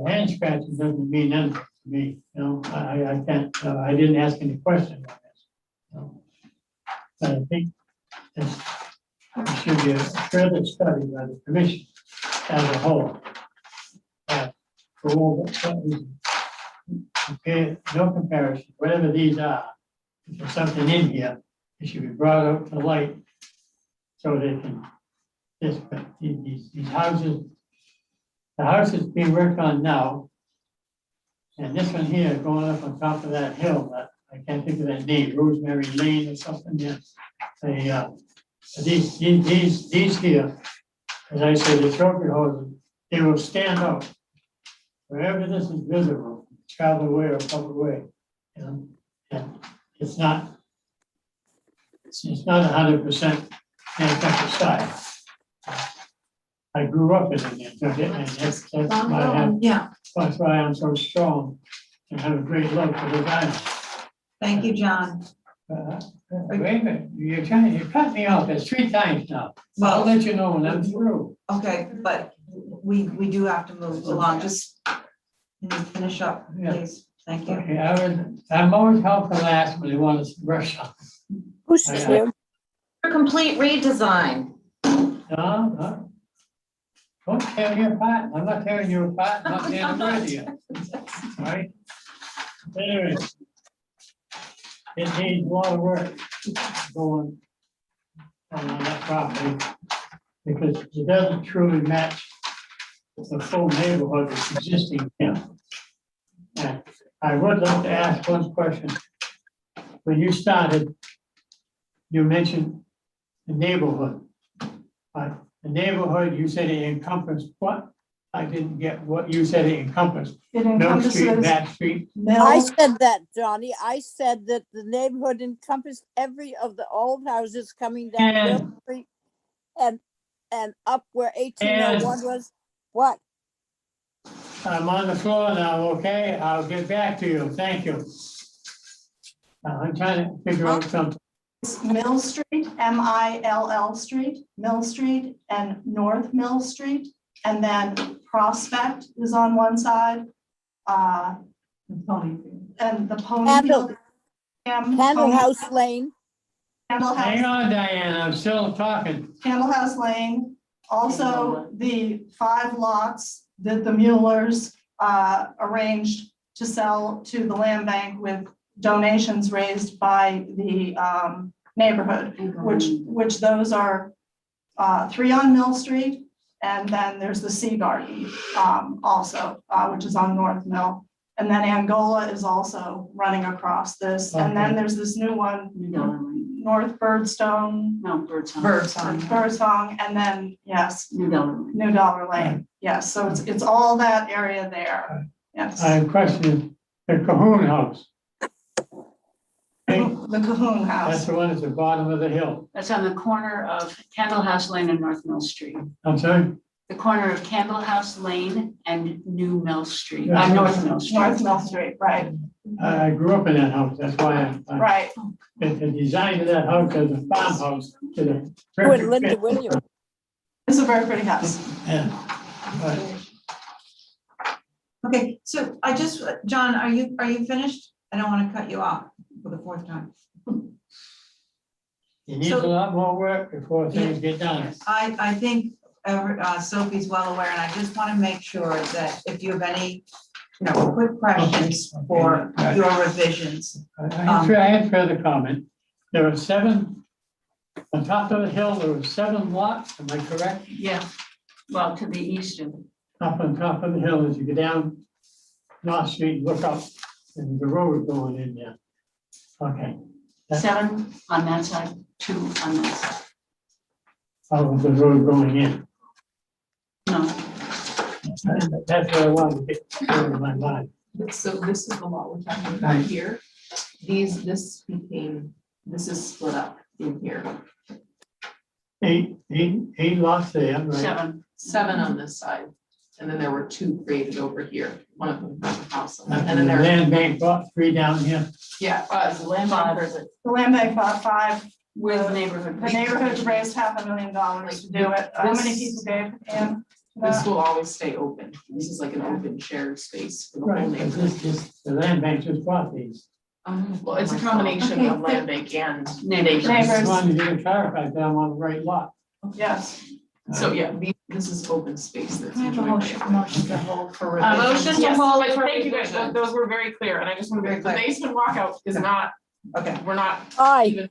S5: Hand scratching doesn't mean anything to me, you know, I can't, I didn't ask any questions on this. So, but I think this should be a further study by the commission as a whole. For all that reason. Okay, no comparison, whatever these are, if there's something in here, it should be brought up to light. So they can, these houses, the house is being worked on now. And this one here going up on top of that hill, that I can't think of that name, Rosemary Lane or something, yes. These here, as I say, the trophy houses, they will stand out. Wherever this is visible, travel way or public way, you know, and it's not 100% Nantucket style. I grew up in Nantucket, and that's why I'm so strong and have a great love for the island.
S1: Thank you, John.
S5: Wait a minute, you cut me off, it's 3 times now.
S1: Well-
S5: I'll let you know when I'm through.
S1: Okay, but we do have to move along, just can you finish up,
S5: Yeah.
S1: please, thank you.
S5: Okay, I'm always helpful last when they want us to rush on.
S4: Who's
S5: I-
S4: Tim?
S2: Complete redesign.
S5: No. Don't tear me apart. I'm not tearing you apart. I'm not tearing the word here. All right? Anyway. It needs a lot of work going on that property because it doesn't truly match the full neighborhood that's existing here. And I would like to ask one question. When you started, you mentioned the neighborhood. The neighborhood, you said it encompassed what? I didn't get what you said it encompassed.
S6: It
S5: Mill Street,
S6: encompasses
S5: Back Street.
S4: I
S6: Mill,
S4: said that, Johnny. I said that the neighborhood encompassed every of the old houses coming down Mill
S5: And-
S4: Street and up where 1801 was. What?
S5: I'm on the floor now, okay? I'll get back to you. Thank you. I'm trying to figure out something.
S6: Mill Street, Mill Street, Mill Street and North Mill Street. And then Prospect is on one side. And the Ponyfield.
S4: Candle House Lane.
S6: Candle
S5: Hang
S6: House,
S5: on, Diane, I'm still talking.
S6: Candle House Lane. Also, the 5 lots that the Muellers arranged to sell to the land bank with donations raised by the neighborhood, which those are 3 on Mill Street, and then there's the Sea Garden also, which is on North Mill. And then Angola is also running across this, and then
S5: Okay.
S6: there's this new one,
S16: New Dollar Lane.
S6: North Birdstone,
S16: No, Birdsong.
S6: Birdsong, and then, yes,
S16: New Dollar Lane.
S6: New Dollar Lane. Yes, so it's all that area there. Yes.
S5: I question the Cahoon House. Okay,
S6: The Cahoon
S5: that's
S6: House.
S5: the one at the bottom of the hill.
S16: That's on the corner of Candle House Lane and North Mill Street.
S5: I'm sorry?
S16: The corner of Candle House Lane and New Mill Street,
S5: Yeah.
S16: North Mill Street.
S6: North Mill Street, right,
S5: I grew up in that house, that's why
S6: right.
S5: the design of that house as a farmhouse to the
S4: With
S5: perfect
S4: Linda
S5: fit.
S4: Williams.
S6: It's a very pretty house.
S5: Yeah. But
S1: Okay, so John, are you finished? I don't want to cut you off for the 4th time.
S5: it needs a lot more work before things get done.
S1: I think Sophie's well aware, and I just want to make sure that if you have any, quick questions for
S5: Okay.
S1: your revisions.
S5: I had further comment. There were 7, on top of the hill, there were 7 lots, am I correct?
S16: Yeah, well, to the east of,
S5: Up on top of the hill, as you go down North Street, look up, and the road going in there. Okay.
S16: 7 on that side, 2 on that side.
S5: How was the road going in?
S16: No,
S5: That's what I wanted to get clear in my mind.
S14: So this is the lot we're talking
S5: Right.
S14: about here. This is split up in here.
S5: 8 lots there, right?
S16: 7.
S14: 7 on this side, and then there were 2 created over here. One of them was a house. And
S5: And
S14: then
S5: the
S14: there's,
S5: land bank bought 3 down here.
S14: yeah, the land bank, or is it?
S6: The land bank bought 5.
S16: With neighborhood.
S6: The neighborhood's raised $500,000 to do it. How many people gave in?
S14: This will always stay open. This is like an open shared space for the whole
S5: Right,
S14: neighborhood.
S5: the land bank just bought these.
S14: Well, it's a combination of land bank and neighbors.
S5: I
S6: Neighbors.
S5: just wanted to get clarified that I'm on the right lot.
S6: Yes.
S14: So, yeah, this is open space that's.
S9: I have a
S14: enjoyed by
S9: motion to hold for
S14: Motion to
S9: Yes.
S14: hold. Thank you guys, those were very clear, and I just want to
S1: Very
S14: be, the
S1: clear.
S14: basement walkout is not,
S1: Okay,
S14: we're not
S4: Aye.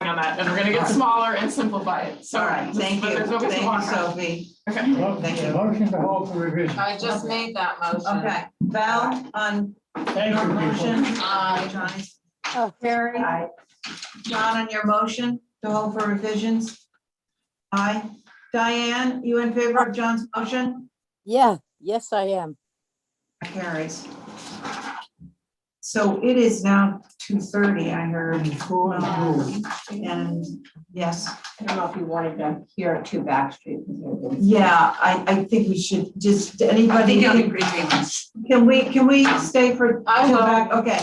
S14: on that, and we're gonna get smaller and simplify it, so.
S1: all right, thank
S14: but
S1: you.
S14: there's no
S1: Thank
S14: basement
S1: you,
S14: walkout.
S1: Sophie.
S14: Okay.
S1: Thank you.
S5: Motion to hold for revision.
S2: I just made that motion.
S1: Okay, Val, on
S5: Thank
S1: your
S5: you,
S1: motion,
S5: people.
S1: Johnny's,
S4: Oh,
S1: Carrie, John, on your motion to hold for revisions? Aye. Diane, you in favor of John's motion?
S4: yeah, yes, I am.
S1: Carries. So it is now 2:30, I heard. And yes,
S9: I don't know if you wanted to hear it to Backstreet.
S1: yeah, I think we should just, anybody, can we stay for?
S2: I
S1: till
S2: will.
S1: back? Okay.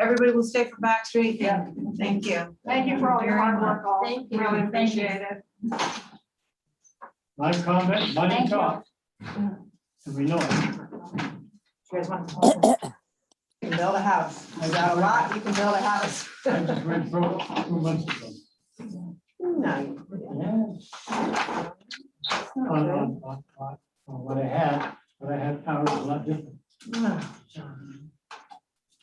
S1: Everybody will stay for Back Street? Yeah. Thank you.
S6: Thank you for all your hard work, all.
S2: Thank you.
S6: Really appreciate it.
S5: My comment, money talks. And we know it.
S9: You guys want to- You can build a house. You got a lot, you can build a house.
S5: I just went through it 2 months ago.
S9: No.
S5: Yeah. On what I have now is a lot different.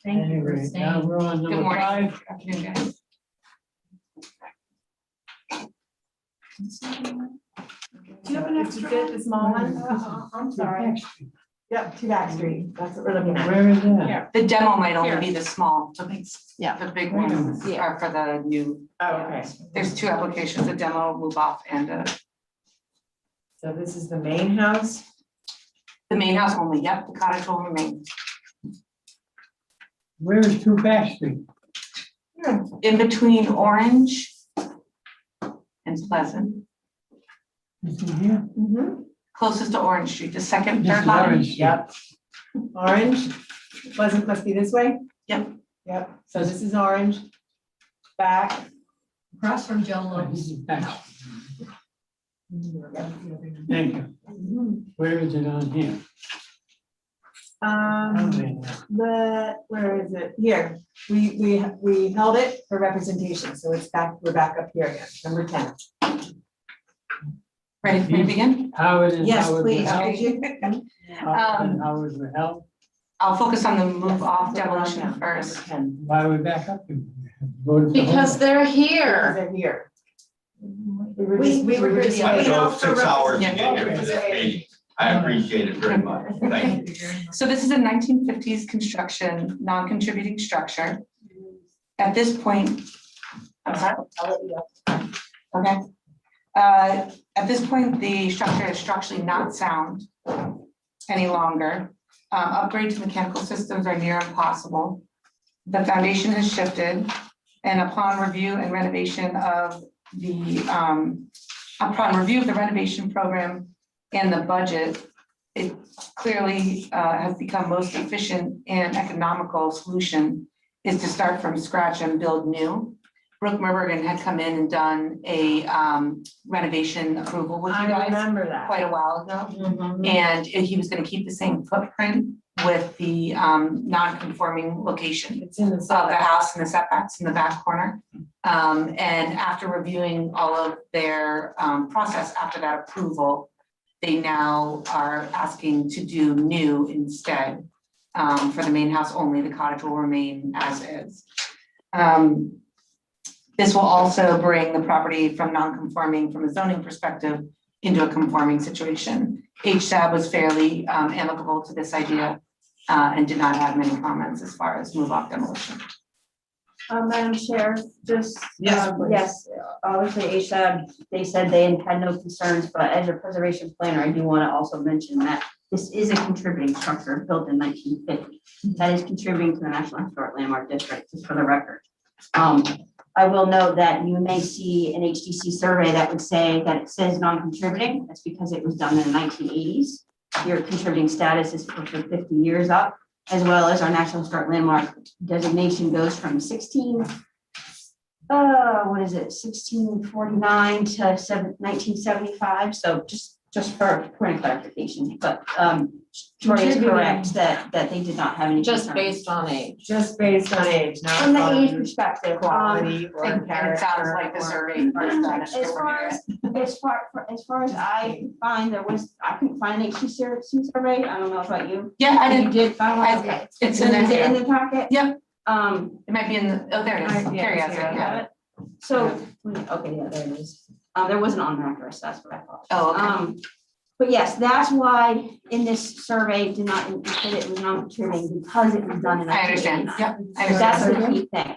S9: Thank you for
S5: Anyway, now
S9: staying.
S5: we're on
S14: Good
S5: number
S14: morning.
S5: 5.
S14: Afternoon, guys.
S6: Do you have an
S11: This is
S6: extra
S11: it, the small one?
S6: I'm sorry.
S11: Yep, to Back Street, that's what we're looking at.
S5: Where is that?
S2: Here.
S14: The demo might
S2: Here.
S14: only be the small,
S2: Yeah.
S14: the big
S5: Wait a
S14: ones are for the new,
S11: Oh, okay.
S14: there's two applications, a demo, move off, and
S11: So this is the main house.
S14: the main house only, yep, the cottage will remain.
S5: Where is 2 Back Street?
S14: In between Orange and Pleasant,
S5: Is it here?
S14: closest to Orange Street, the second,
S5: This
S14: third
S5: is
S14: lot.
S5: Orange Street.
S11: Yep. Orange, Pleasant must be this way?
S14: Yep.
S11: Yep, so this is Orange. Back.
S9: Across from Joe
S5: Oh, this is Back Street. Thank you. Where is it on here?
S11: Where is it? Here, we held it for representation, so it's back, we're back up here again, number 10.
S14: Ready for me to begin?
S5: Howard and
S1: Yes,
S5: Howard
S1: please,
S5: Howard.
S1: could you?
S5: Howard and Howard were held.
S14: I'll focus on the move off demolition first.
S5: Why are we back up? here? Voted to hold
S2: Because
S5: it.
S2: they're here.
S11: They're here.
S9: We were
S11: just
S9: here.
S17: I
S11: waiting.
S17: drove 6 hours to
S14: Yeah.
S17: get here for this meeting. I appreciate it very much. Thank you.
S14: So this is a 1950s construction, non-contributing structure. At this point, I'm sorry? Okay. At this point, the structure is structurally not sound any longer. Upgrade to mechanical systems are near impossible. The foundation has shifted, and upon review and renovation of the, upon review of the renovation program and the budget, it clearly has become most efficient and economical solution is to start from scratch and build new. Brooke Merbergen had come in and done a renovation approval with you
S11: I
S14: guys
S11: remember that.
S14: quite a while ago. And he was gonna keep the same footprint with the non-conforming location
S11: It's in the
S14: of the house and the setbacks in the back corner. And after reviewing all of their process after that approval, they now are asking to do new instead. For the main house only, the cottage will remain as is. This will also bring the property from non-conforming from a zoning perspective into a conforming situation. HSAB was fairly amicable to this idea and did not have many comments as far as move off demolition.
S13: Madam Chair, just,
S1: Yes, please.
S13: yes, obviously HSAB, they said they had no concerns, but as a preservation planner, I do want to also mention that this is a contributing structure built in 1950. That is contributing to the National Historic Landmark District, just for the record. I will note that you may see an HDC survey that would say that it says non-contributing. That's because it was done in the 1980s. Your contributing status is for 50 years up, as well as our National Historic Landmark designation goes from 1649 to 1975. So just for point of clarification, but Tori is correct that they did not have any.
S2: Just
S13: concerns.
S2: based on age.
S11: Just based on age, not
S13: From the
S11: on
S13: age perspective.
S11: quality or
S14: And it sounds
S11: character.
S14: like the
S11: or-
S14: survey. first done is
S13: As far as I could find, I couldn't find an HC survey. I don't know about you.
S14: Yeah, I
S13: You
S14: did.
S13: did find one? Okay.
S14: It's in
S13: Is it in
S14: there.
S13: the packet?
S14: Yep.
S13: Um,
S14: It might be in the, oh, there it is. Carrie has it, yeah.
S13: so, okay, yeah, there it is. There wasn't on the address, that's what I thought.
S14: Oh, okay.
S13: But yes, that's why in this survey did not indicate it was non-contributing because it was done in.
S14: I understand.
S13: 1980s.
S14: Yep. I
S13: So that's
S14: understand.
S13: the key thing.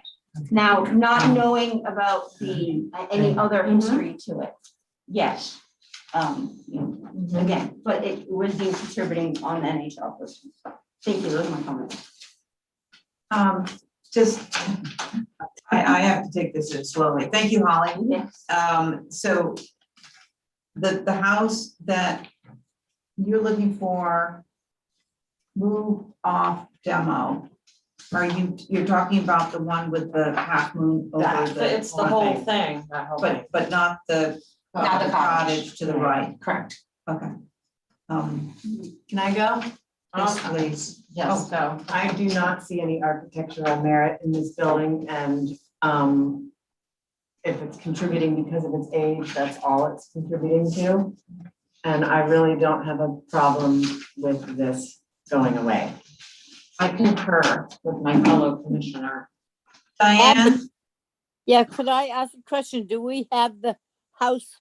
S13: Now, not knowing about any other history to it, yes. Again, but it was being contributing on the NHL person. Thank you, those are my comments.
S1: Just, I have to take this in slowly. Thank you, Holly.
S13: Yes.
S1: So the house that you're looking for, move off demo, you're talking about the one with the half moon over the.
S2: It's the whole thing, that whole thing.
S1: But not the.
S14: Not the cottage.
S1: To the right,
S14: Correct.
S1: okay.
S11: Can I go?
S1: Yes, please.
S2: Yes, so.
S11: I do not see any architectural merit in this building and if it's contributing because of its age, that's all it's contributing to. And I really don't have a problem with this going away.
S2: I concur with my fellow commissioner.
S1: Diane?
S4: Yeah, could I ask a question? Do we have the house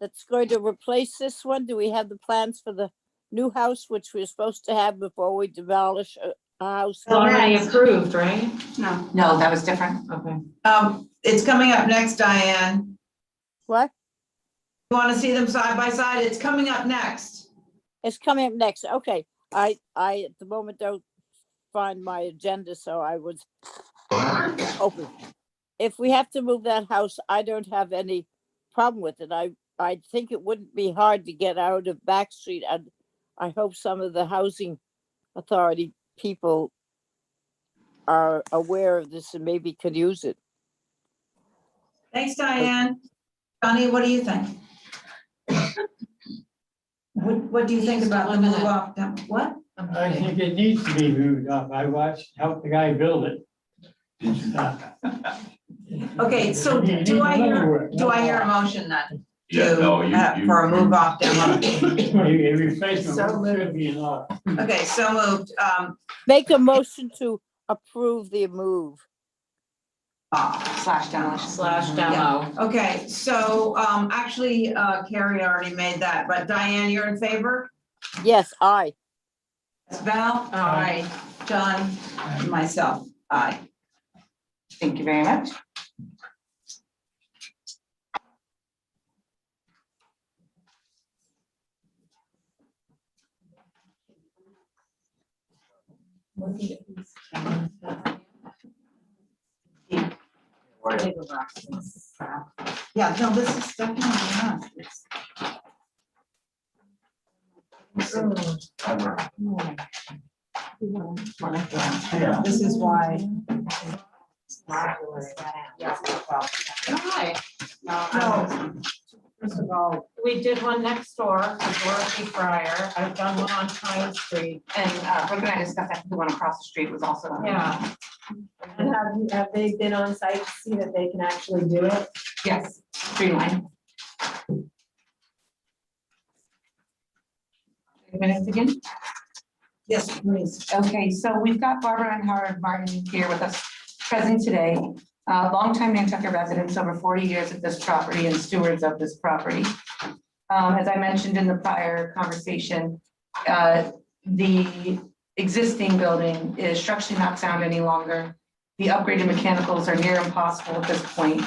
S4: that's going to replace this one? Do we have the plans for the new house, which we're supposed to have before we demolish a house?
S2: Already approved, right?
S13: No.
S9: No, that was different.
S2: Okay.
S1: It's coming up next, Diane.
S4: What?
S1: You want to see them side by side? It's coming up next.
S4: It's coming up next. Okay. I at the moment don't find my agenda, so I was open. If we have to move that house, I don't have any problem with it. I think it wouldn't be hard to get out of Back Street. And I hope some of the housing authority people are aware of this and maybe could use it.
S1: Thanks, Diane. Johnny, what do you think? What do you think about the move off? What?
S5: I think it needs to be moved up. I helped the guy build it.
S1: Okay, so do I hear a motion then?
S17: Yeah, no, you.
S1: For a move off demo?
S5: A replacement
S1: So
S5: should be in law.
S1: Okay, so moved.
S4: Make a motion to approve the move.
S9: Slash demolition.
S2: Slash demo.
S1: Okay, so actually Carrie already made that, but Diane, you're in favor?
S4: Yes, aye.
S1: Val? Aye. John? Myself, aye.
S9: Thank you very much.
S1: Yeah, no, this is definitely not. This is why.
S2: Hi.
S1: No.
S2: First of all, we did one next door to Dorothy Fryer. I've done one on Pine Street.
S9: And Brooke and I discussed that the one across the street was also.
S2: Yeah.
S11: And have they been on site to see that they can actually do it?
S9: Yes, streamline. Minutes again?
S1: Yes, please.
S9: Okay, so we've got Barbara and Howard Martin here with us present today. Longtime Nantucket residents, over 40 years at this property and stewards of this property. As I mentioned in the prior conversation, the existing building is structurally not sound any longer. The upgraded mechanicals are near impossible at this point.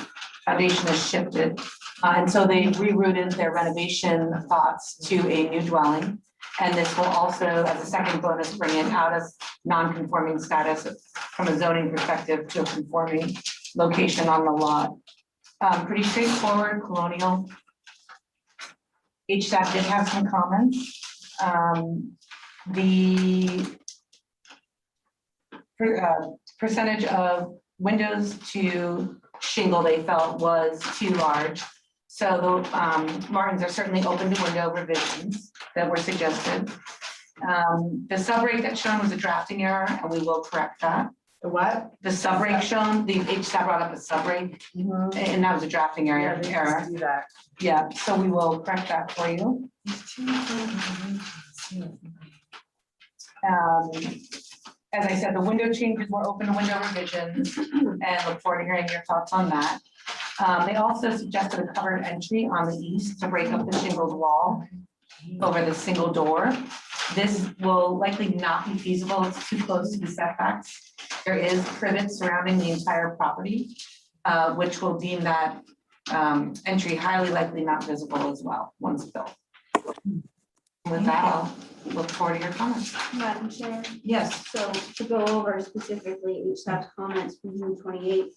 S9: Foundation has shifted. And so they rerouted their renovation thoughts to a new dwelling. And this will also, as a second bonus, bring it out of non-conforming status from a zoning perspective to a conforming location on the lot. Pretty straightforward, colonial. HSAP did have some comments. The percentage of windows to shingle they felt was too large. So the Martins are certainly open to window revisions that were suggested. The subrate that's shown was a drafting error, and we will correct that.
S11: The what?
S9: The subrate shown, the HSAP brought up a subrate, and that was a drafting error.
S11: Do that.
S9: Yeah, so we will correct that for you. As I said, the window changes were open to window revisions, and look forward to hearing your thoughts on that. They also suggested a covered entry on the east to break up the shingled wall over the single door. This will likely not be feasible. It's too close to the setbacks. There is privet surrounding the entire property, which will deem that entry highly likely not visible as well once built. With that, I'll look forward to your comments.
S13: Madam Chair,
S1: Yes.
S13: so to go over specifically each staff's comments from June 28th,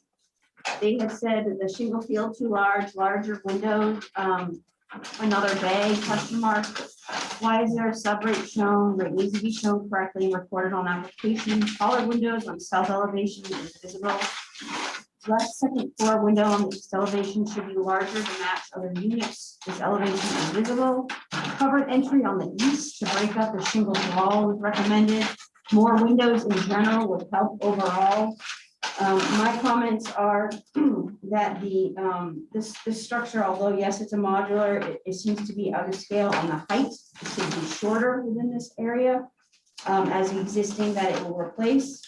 S13: they had said that the shingle field too large, larger windows, another bay, question mark. Why is there a subrate shown? Rate needs to be shown correctly and recorded on application. Taller windows on south elevation is visible. Left second floor window on the east elevation should be larger to match other units. This elevation is visible. Covered entry on the east to break up the shingled wall was recommended. More windows in general would help overall. My comments are that this structure, although yes, it's a modular, it seems to be out of scale on the height. It should be shorter within this area as the existing that it will replace.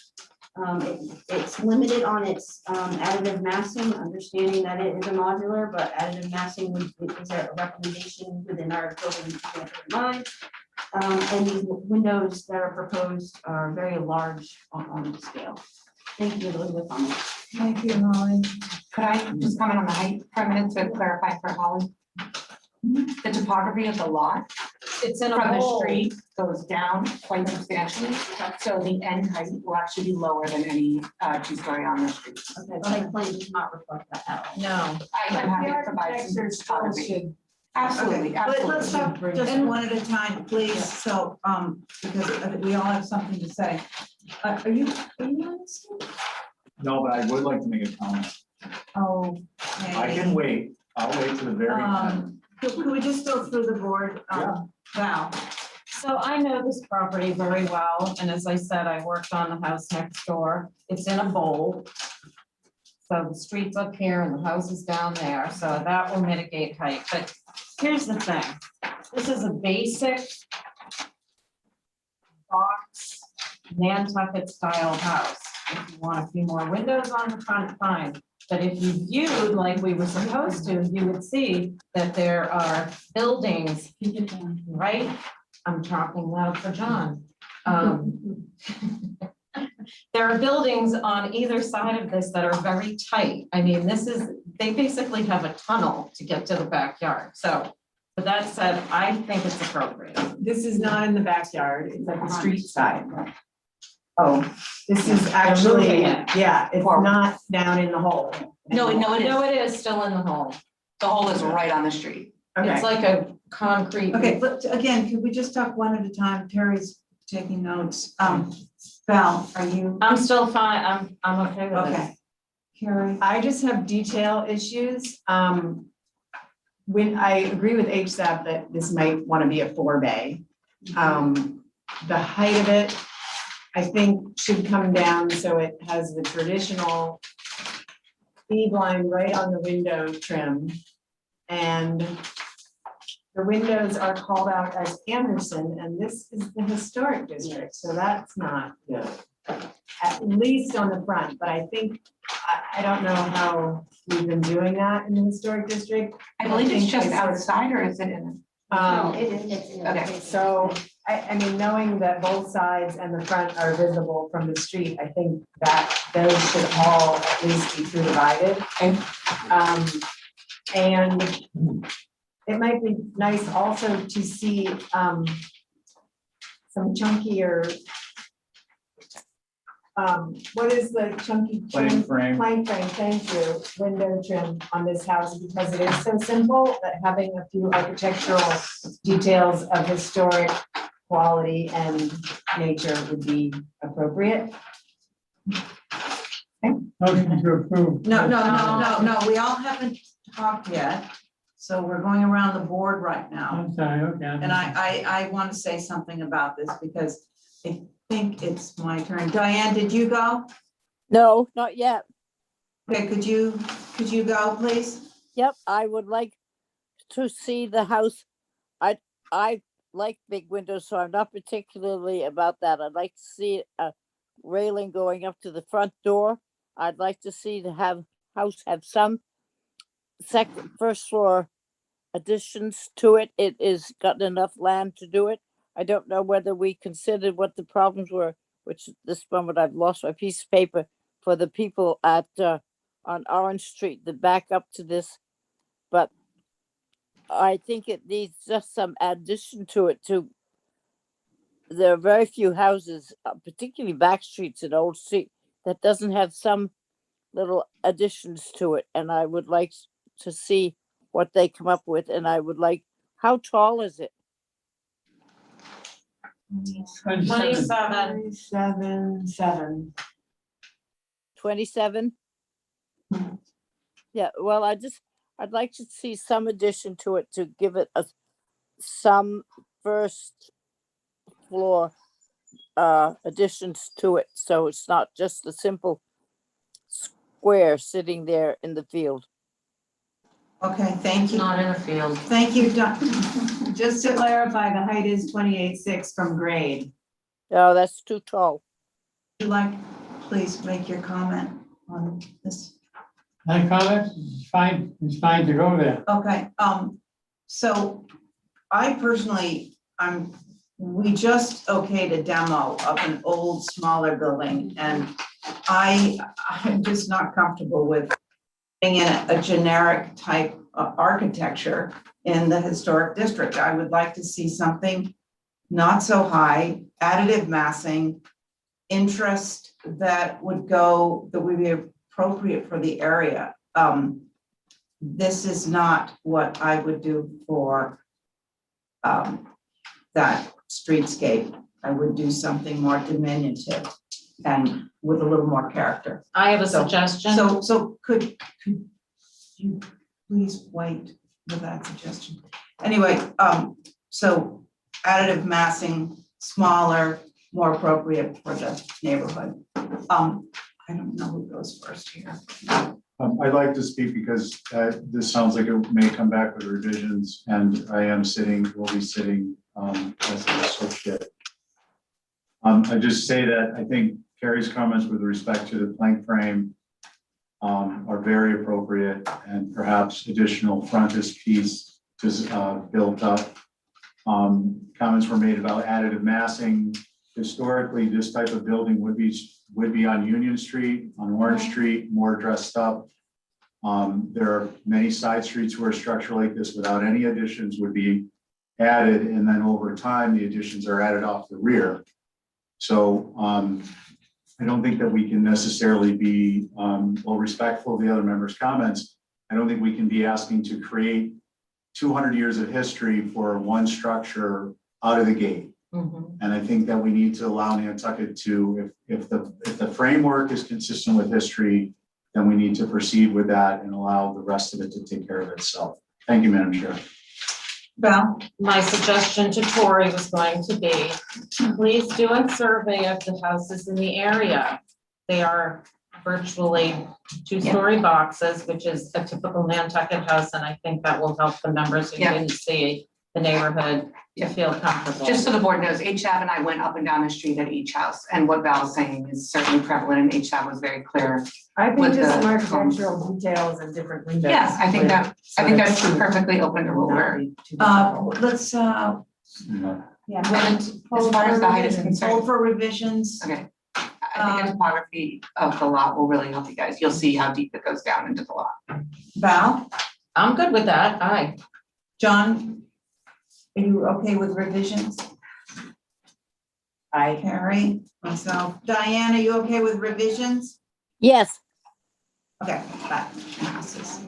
S13: It's limited on its additive massing, understanding that it is a modular, but additive massing is a recommendation within our building mind. And these windows that are proposed are very large on the scale. Thank you, those are the comments.
S6: Thank you, Molly. Could I just comment on the height for a minute to clarify for Holly? The topography of the lot
S2: It's in a
S6: from the
S2: bowl.
S6: street goes down quite substantially. So the end height will actually be lower than any two-story on the street.
S13: Okay, site plan does not reflect that at all.
S2: No.
S6: I'm happy to provide some topography. Absolutely,
S1: Okay, let's
S6: absolutely.
S1: talk just one at a time, please, so, because we all have something to say. Are you on this?
S3: No, but I would like to make a comment.
S1: Oh.
S3: I can wait. I'll wait to the very end.
S1: Could we just go through the board? Val?
S2: So I know this property very well, and as I said, I worked on the house next door. It's in a bowl. So the street's up here and the house is down there, so that will mitigate height, but here's the thing. This is a basic box Nantucket style house. If you want a few more windows on the front, fine. But if you viewed like we were supposed to, you would see that there are buildings, right? I'm talking loud for John. There are buildings on either side of this that are very tight. I mean, they basically have a tunnel to get to the backyard. So with that said, I think it's appropriate.
S11: This is not in the backyard, it's at the street side. Oh, this is actually,
S2: moving it.
S11: yeah, it's not down in the hole.
S9: No, it
S2: No,
S9: is.
S2: it is still in the hole.
S9: The hole is right on the street.
S11: Okay,
S2: It's like a concrete.
S1: Okay, but again, could we just talk one at a time? Terry's taking notes. Val, are you?
S2: I'm still fine. I'm okay with it.
S1: Okay. Carrie?
S11: I just have detail issues. When I agree with HSAP that this might want to be a 4-bay. The height of it, I think, should come down so it has the traditional eave line right on the window trim. And the windows are called out as Anderson, and this is the historic district, so that's not good. At least on the front, but I think, I don't know how we've been doing that in the historic district.
S9: I believe it's
S11: think
S9: just
S11: I sort of-
S9: outside, or is it in?
S11: Okay, so, I mean, knowing that both sides and the front are visible from the street, I think that those should all at least be through divided. And it might be nice also to see, some chunkier, what is the chunky trim?
S3: Plank frame.
S11: Plank frame, thank you, window trim on this house, because it is so simple that having a few architectural details of historic quality and nature would be appropriate.
S5: Motion to approve.
S1: No, we all haven't talked yet, so we're going around the board right now.
S5: I'm sorry, okay.
S1: And I want to say something about this because I think it's my turn. Diane, did you go?
S4: No, not yet.
S1: Okay, could you go, please?
S4: Yep, I would like to see the house. I like big windows, so I'm not particularly about that. I'd like to see a railing going up to the front door. I'd like to see the house have some first floor additions to it. It is got enough land to do it. I don't know whether we considered what the problems were, which this moment I've lost my piece of paper, for the people at on Orange Street, the back up to this. But I think it needs just some addition to it too. There are very few houses, particularly back streets in Old Street, that doesn't have some little additions to it. And I would like to see what they come up with. And I would like, how tall is it?
S2: 27.
S11: 7.
S4: 27? Yeah, well, I'd like to see some addition to it to give it some first floor additions to it. So it's not just a simple square sitting there in the field.
S1: Okay, thank you.
S2: Not in a field.
S1: Thank you,
S11: Just to clarify, the height is 28.6 from grade.
S4: No, that's too tall.
S1: You like, please make your comment on this.
S5: My comment, it's fine to go there.
S1: Okay, so I personally, we just okayed a demo of an old, smaller building, and I'm just not comfortable with being in a generic type architecture in the historic district. I would like to see something not so high, additive massing, interest that would be appropriate for the area. This is not what I would do for that streetscape. I would do something more diminutive and with a little more character.
S2: I have a suggestion.
S1: So could you please wait with that suggestion? Anyway, so additive massing, smaller, more appropriate for the neighborhood. I don't know who goes first here.
S3: I'd like to speak because this sounds like it may come back with revisions, and will be sitting as an associate. I just say that I think Carrie's comments with respect to the plank frame are very appropriate, and perhaps additional frontage piece just built up. Comments were made about additive massing. Historically, this type of building would be on Union Street, on Orange Street, more dressed up. There are many side streets where a structure like this without any additions would be added, and then over time, the additions are added off the rear. So I don't think that we can necessarily be, well, respectful of the other members' comments. I don't think we can be asking to create 200 years of history for one structure out of the gate. And I think that we need to allow Nantucket to, if the framework is consistent with history, then we need to proceed with that and allow the rest of it to take care of itself. Thank you, Madam Chair.
S1: Val?
S2: My suggestion to Tori was going to be, please do a survey of the houses in the area. They are virtually two-story boxes, which is a typical Nantucket house, and I think that will help the members who didn't see the neighborhood to feel comfortable.
S9: Just so the board knows, HAB and I went up and down the street at each house, and what Val's saying is certainly prevalent, and HAB was very clear.
S11: I think
S9: with
S11: just
S9: the
S11: some architectural details and different windows.
S9: Yeah, I think that's perfectly open to what we're.
S1: Let's,
S9: As far as the height is concerned.
S1: hold for revisions.
S9: Okay. I think the topography of the lot will really help you guys. You'll see how deep it goes down into the lot.
S1: Val?
S2: I'm good with that. Aye.
S1: John? Are you okay with revisions?
S11: I
S1: Carrie, myself. Diane, are you okay with revisions?
S4: Yes.
S1: Okay, that passes.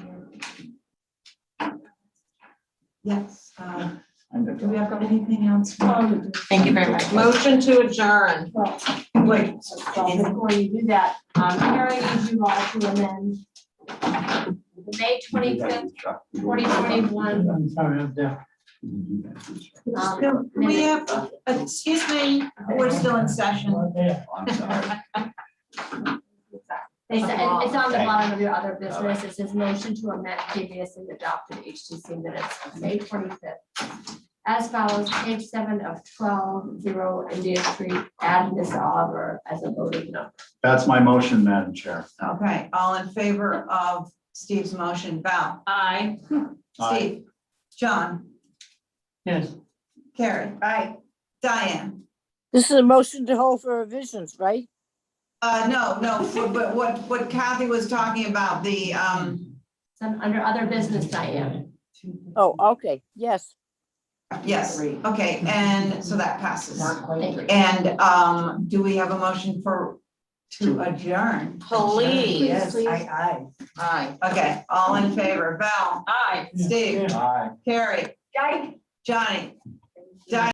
S1: Yes, do we have anything else?
S9: Thank you very much.
S2: Motion to adjourn.
S1: Wait.
S13: Before you do that, Carrie needs you all to amend the May 25th, 2021.
S5: I'm sorry, I'm deaf.
S1: We have, excuse me, we're still in session.
S3: I'm sorry.
S13: It's on the bottom of your other business. It says motion to amend previously adopted HTC minutes of May 25th. As follows, page 7 of 12-0 India Street, add Miss Oliver as a voting number.
S3: That's my motion, Madam Chair.
S1: Okay, all in favor of Steve's motion, Val?
S2: Aye.
S1: Steve? John?
S5: Yes.
S1: Carrie? Aye. Diane?
S4: This is a motion to hold for revisions, right?
S1: No, but what Kathy was talking about, the,
S13: It's under other business, Diane.
S4: Oh, okay, yes.
S1: yes, okay, and so that passes.
S13: Thank you.
S1: And, do we have a motion to adjourn?
S2: Please.
S11: Yes,
S13: Please.
S11: I.
S2: Aye.
S1: Okay, all in favor, Val?
S2: Aye.
S1: Steve?
S3: Aye.
S1: Carrie?
S13: Yike.
S1: Johnny?